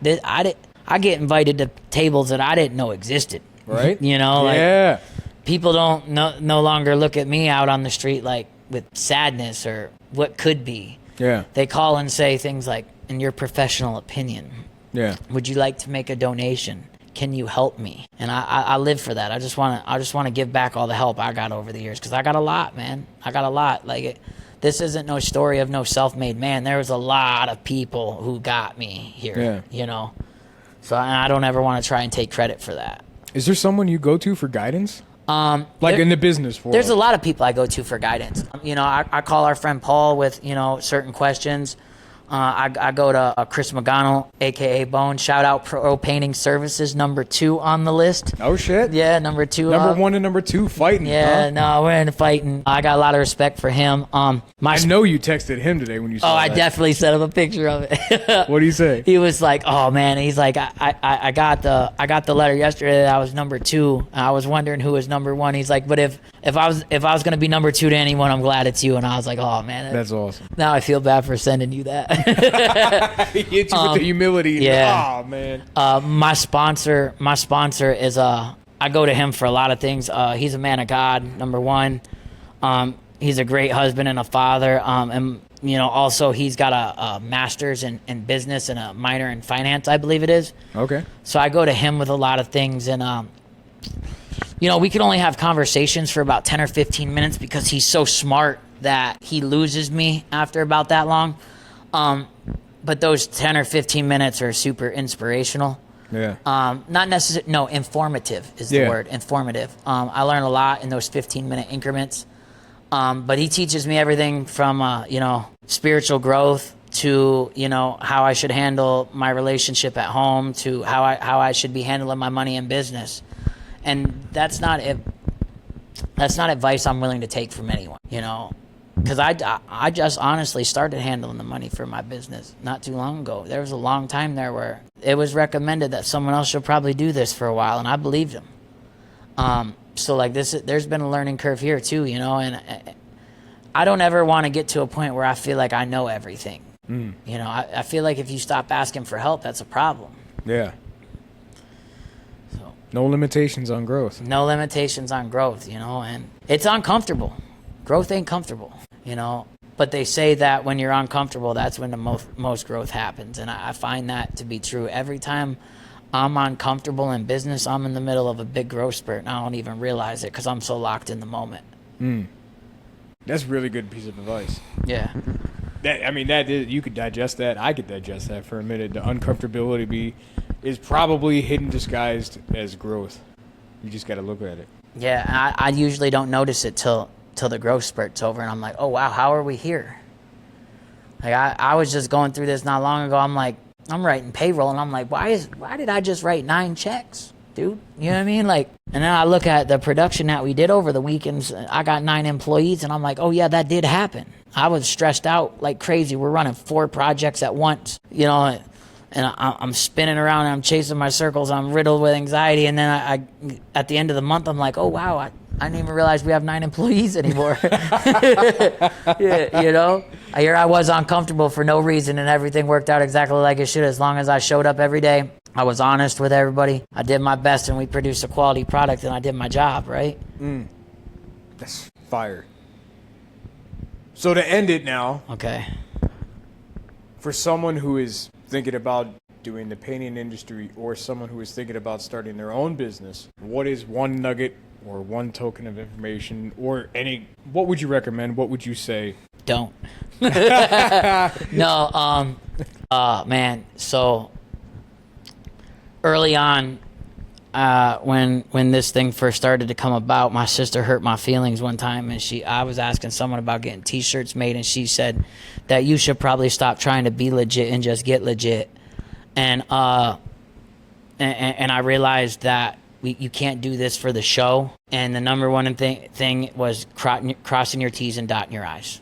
Speaker 3: get invited to tables that I didn't know existed.
Speaker 2: Right?
Speaker 3: You know, like,
Speaker 2: yeah.
Speaker 3: People don't no longer look at me out on the street like with sadness or what could be.
Speaker 2: Yeah.
Speaker 3: They call and say things like, in your professional opinion,
Speaker 2: yeah, would
Speaker 3: you like to make a donation? Can you help me? And I live for that. I just want to give back all the help I got over the years, because I got a lot, man. I got a lot. Like, this isn't no story of no self-made man. There was a lot of people who got me here.
Speaker 2: Yeah.
Speaker 3: You know. So I don't ever want to try and take credit for that.
Speaker 2: Is there someone you go to for guidance? Like in the business world?
Speaker 3: There's a lot of people I go to for guidance. You know, I call our friend Paul with, you know, certain questions. I go to Chris McGonnell, a.k.a. Bone. Shout out Pro Painting Services, number 2 on the list.
Speaker 2: Oh, shit.
Speaker 3: Yeah, number 2.
Speaker 2: Number 1 and number 2 fighting.
Speaker 3: Yeah,
Speaker 2: huh?
Speaker 3: no, we're in fighting. I got a lot of respect for him.
Speaker 2: I know you texted him today when you saw
Speaker 3: I
Speaker 2: that.
Speaker 3: definitely sent him a picture of it.
Speaker 2: What did he say?
Speaker 3: He was like, oh, man. He's like, I got the letter yesterday that I was number 2. I was wondering who was number 1. He's like, but if I was going to be number 2 to anyone, I'm glad it's you. And I was like, oh, man.
Speaker 2: That's awesome.
Speaker 3: Now I feel bad for sending you that.
Speaker 2: He hit you with the humility.
Speaker 3: Yeah.
Speaker 2: Oh, man.
Speaker 3: My sponsor is I go to him for a lot of things. He's a man of God, number 1. He's a great husband and a father. And you know, also he's got a master's in business and a minor in finance, I believe it is.
Speaker 2: Okay.
Speaker 3: So I go to him with a lot of things, and you know, we can only have conversations for about 10 or 15 minutes because he's so smart that he loses me after about that long. But those 10 or 15 minutes are super inspirational.
Speaker 2: Yeah.
Speaker 3: Not necessarily, no, informative is the word, informative. I learn a lot in those 15-minute increments. But he teaches me everything from, you know, spiritual growth to, you know, how I should handle my relationship at home to how I should be handling my money in business. And that's not advice I'm willing to take from anyone, you know. Because I just honestly started handling the money for my business not too long ago. There was a long time there where it was recommended that someone else should probably do this for a while, and I believed him. So like there's been a learning curve here too, you know, and I don't ever want to get to a point where I feel like I know everything. You know, I feel like if you stop asking for help, that's a problem.
Speaker 2: Yeah.
Speaker 3: So
Speaker 2: No limitations on growth.
Speaker 3: No limitations on growth, you know, and it's uncomfortable. Growth ain't comfortable, you know. But they say that when you're uncomfortable, that's when the most growth happens. And I find that to be true. Every time I'm uncomfortable in business, I'm in the middle of a big growth spurt, and I don't even realize it because I'm so locked in the moment.
Speaker 2: That's a really good piece of advice.
Speaker 3: Yeah.
Speaker 2: You could digest that. I could digest that for a minute. The uncomfortability is probably hidden disguised as growth. You just got to look at it.
Speaker 3: Yeah, I usually don't notice it till the growth spurt's over, and I'm like, oh wow, how are we here? Like I was just going through this not long ago. I'm like, I'm writing payroll, and I'm like, why did I just write 9 checks, dude? You know what I mean? Like, and then I look at the production that we did over the weekends. I got 9 employees, and I'm like, oh yeah, that did happen. I was stressed out like crazy. We're running 4 projects at once, you know, and I'm spinning around, and I'm chasing my circles. I'm riddled with anxiety, and then I at the end of the month, I'm like, oh wow, I didn't even realize we have 9 employees anymore. Yeah, you know, here I was uncomfortable for no reason, and everything worked out exactly like it should. As long as I showed up every day, I was honest with everybody. I did my best, and we produced a quality product, and I did my job, right?
Speaker 2: That's fire. So to end it now,
Speaker 3: Okay.
Speaker 2: for someone who is thinking about doing the painting industry or someone who is thinking about starting their own business, what is one nugget or one token of information or what would you recommend? What would you say?
Speaker 3: Don't. No, man. So early on, when this thing first started to come about, my sister hurt my feelings one time, and I was asking someone about getting T-shirts made, and she said that you should probably stop trying to be legit and just get legit. And I realized that you can't do this for the show. And the number one thing was crossing your T's and dotting your I's.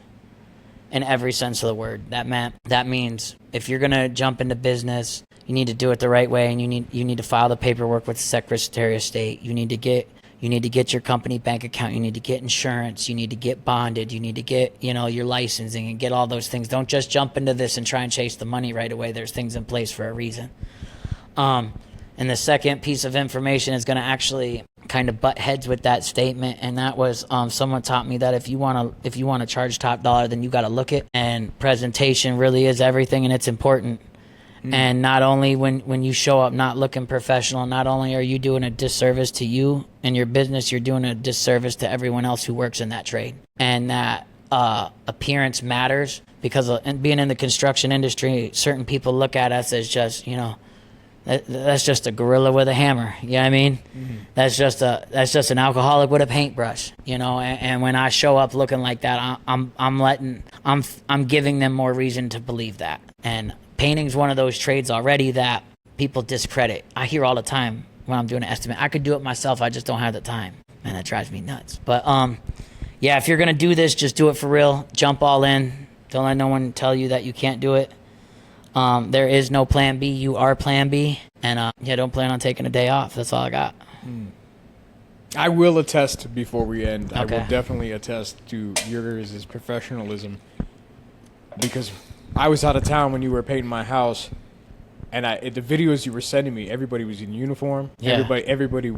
Speaker 3: In every sense of the word. That means if you're gonna jump into business, you need to do it the right way, and you need to file the paperwork with the Secretary of State. You need to get your company bank account. You need to get insurance. You need to get bonded. You need to get, you know, your licensing and get all those things. Don't just jump into this and try and chase the money right away. There's things in place for a reason. And the second piece of information is going to actually kind of butt heads with that statement, and that was someone taught me that if you want to charge top dollar, then you got to look it. And presentation really is everything, and it's important. And not only when you show up not looking professional, not only are you doing a disservice to you and your business, you're doing a disservice to everyone else who works in that trade. And that appearance matters because being in the construction industry, certain people look at us as just, you know, that's just a gorilla with a hammer. You know what I mean? That's just an alcoholic with a paintbrush. You know, and when I show up looking like that, I'm giving them more reason to believe that. And painting's one of those trades already that people discredit. I hear all the time when I'm doing an estimate, I could do it myself, I just don't have the time. Man, that drives me nuts. But yeah, if you're gonna do this, just do it for real. Jump all in. Don't let no one tell you that you can't do it. There is no plan B. You are plan B. And yeah, don't plan on taking a day off. That's all I got.
Speaker 2: I will attest before we end.
Speaker 3: Okay.
Speaker 2: I will definitely attest to yours' professionalism, because I was out of town when you were painting my house, and the videos you were sending me, everybody was in uniform.
Speaker 3: Yeah.
Speaker 2: Everybody.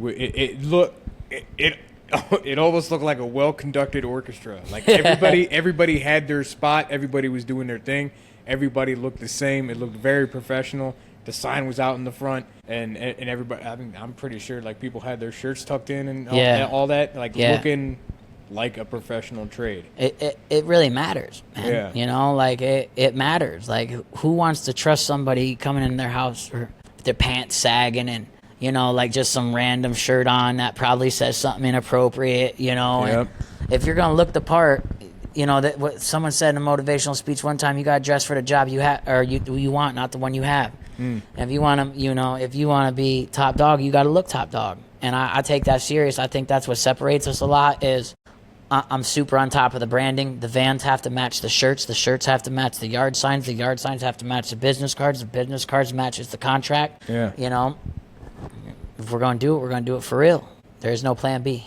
Speaker 2: It almost looked like a well-conducted orchestra. Like everybody had their spot. Everybody was doing their thing. Everybody looked the same. It looked very professional. The sign was out in the front, and everybody. I mean, I'm pretty sure like people had their shirts tucked in and all that, like looking like a professional trade.
Speaker 3: It really matters, man.
Speaker 2: Yeah.
Speaker 3: You know, like it matters. Like who wants to trust somebody coming in their house or their pants sagging and, you know, like just some random shirt on that probably says something inappropriate, you know.
Speaker 2: Yep.
Speaker 3: And if you're gonna look the part, you know, that what someone said in a motivational speech one time, you gotta dress for the job you have or you want, not the one you have. And if you want to, you know, if you want to be top dog, you got to look top dog. And I take that serious. I think that's what separates us a lot is I'm super on top of the branding. The vans have to match the shirts have to match the yard signs have to match the business cards matches the contract.
Speaker 2: Yeah.
Speaker 3: You know, if we're going to do it, we're going to do it for real. There's no plan B.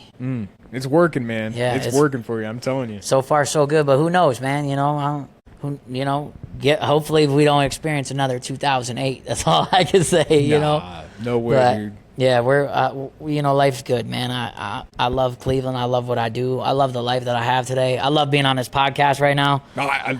Speaker 2: It's working, man.
Speaker 3: Yeah,
Speaker 2: it's working for you. I'm telling you.
Speaker 3: So far, so good, but who knows, man? You know, hopefully we don't experience another 2008. That's all I can say, you know.
Speaker 2: No way,
Speaker 3: But,
Speaker 2: dude.
Speaker 3: Yeah, you know, life's good, man. I love Cleveland. I love what I do. I love the life that I have today. I love being on this podcast right now.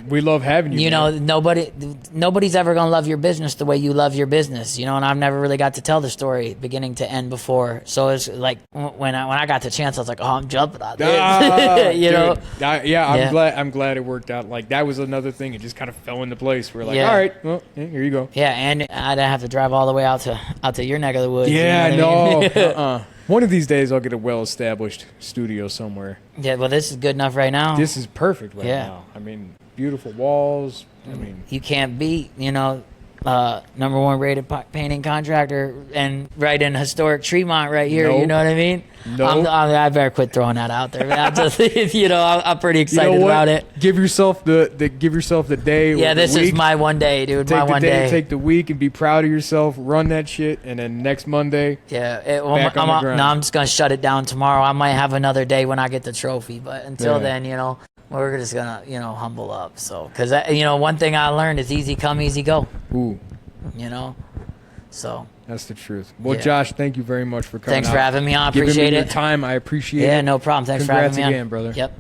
Speaker 2: We love having you.
Speaker 3: You know, nobody's ever gonna love your business the way you love your business. You know, and I've never really got to tell the story beginning to end before. So it's like when I got the chance, I was like, oh, I'm jumping on this. You know?
Speaker 2: I'm glad it worked out. Like that was another thing. It just kind of fell into place. We're like, all right, well, here you go.
Speaker 3: Yeah, and I didn't have to drive all the way out to your neck of the woods.
Speaker 2: Yeah,
Speaker 3: you know what I mean?
Speaker 2: One of these days, I'll get a well-established studio somewhere.
Speaker 3: Yeah, well, this is good enough right now.
Speaker 2: This is perfect right now. I mean, beautiful walls. I mean,
Speaker 3: you can't beat, you know, #1 rated painting contractor and right in historic Tremont right here.
Speaker 2: Nope.
Speaker 3: You know what I mean?
Speaker 2: Nope.
Speaker 3: I better quit throwing that out there, man. I'm pretty excited about it.
Speaker 2: Give yourself the day.
Speaker 3: Yeah, this is my one day, dude.
Speaker 2: Take
Speaker 3: my one day.
Speaker 2: Take the week and be proud of yourself. Run that shit, and then next Monday.
Speaker 3: Yeah,
Speaker 2: back on the ground.
Speaker 3: No, I'm just gonna shut it down tomorrow. I might have another day when I get the trophy, but until then, you know, we're just gonna, you know, humble up. So, because you know, one thing I learned is easy come, easy go.
Speaker 2: Ooh.
Speaker 3: You know, so.
Speaker 2: That's the truth. Well, Josh, thank you very much for coming.
Speaker 3: Thanks for having me on. I appreciate
Speaker 2: Giving me
Speaker 3: it.
Speaker 2: your time. I appreciate it.
Speaker 3: Yeah, no problem. Thanks for having me on.
Speaker 2: Congrats again, brother.
Speaker 3: Yep.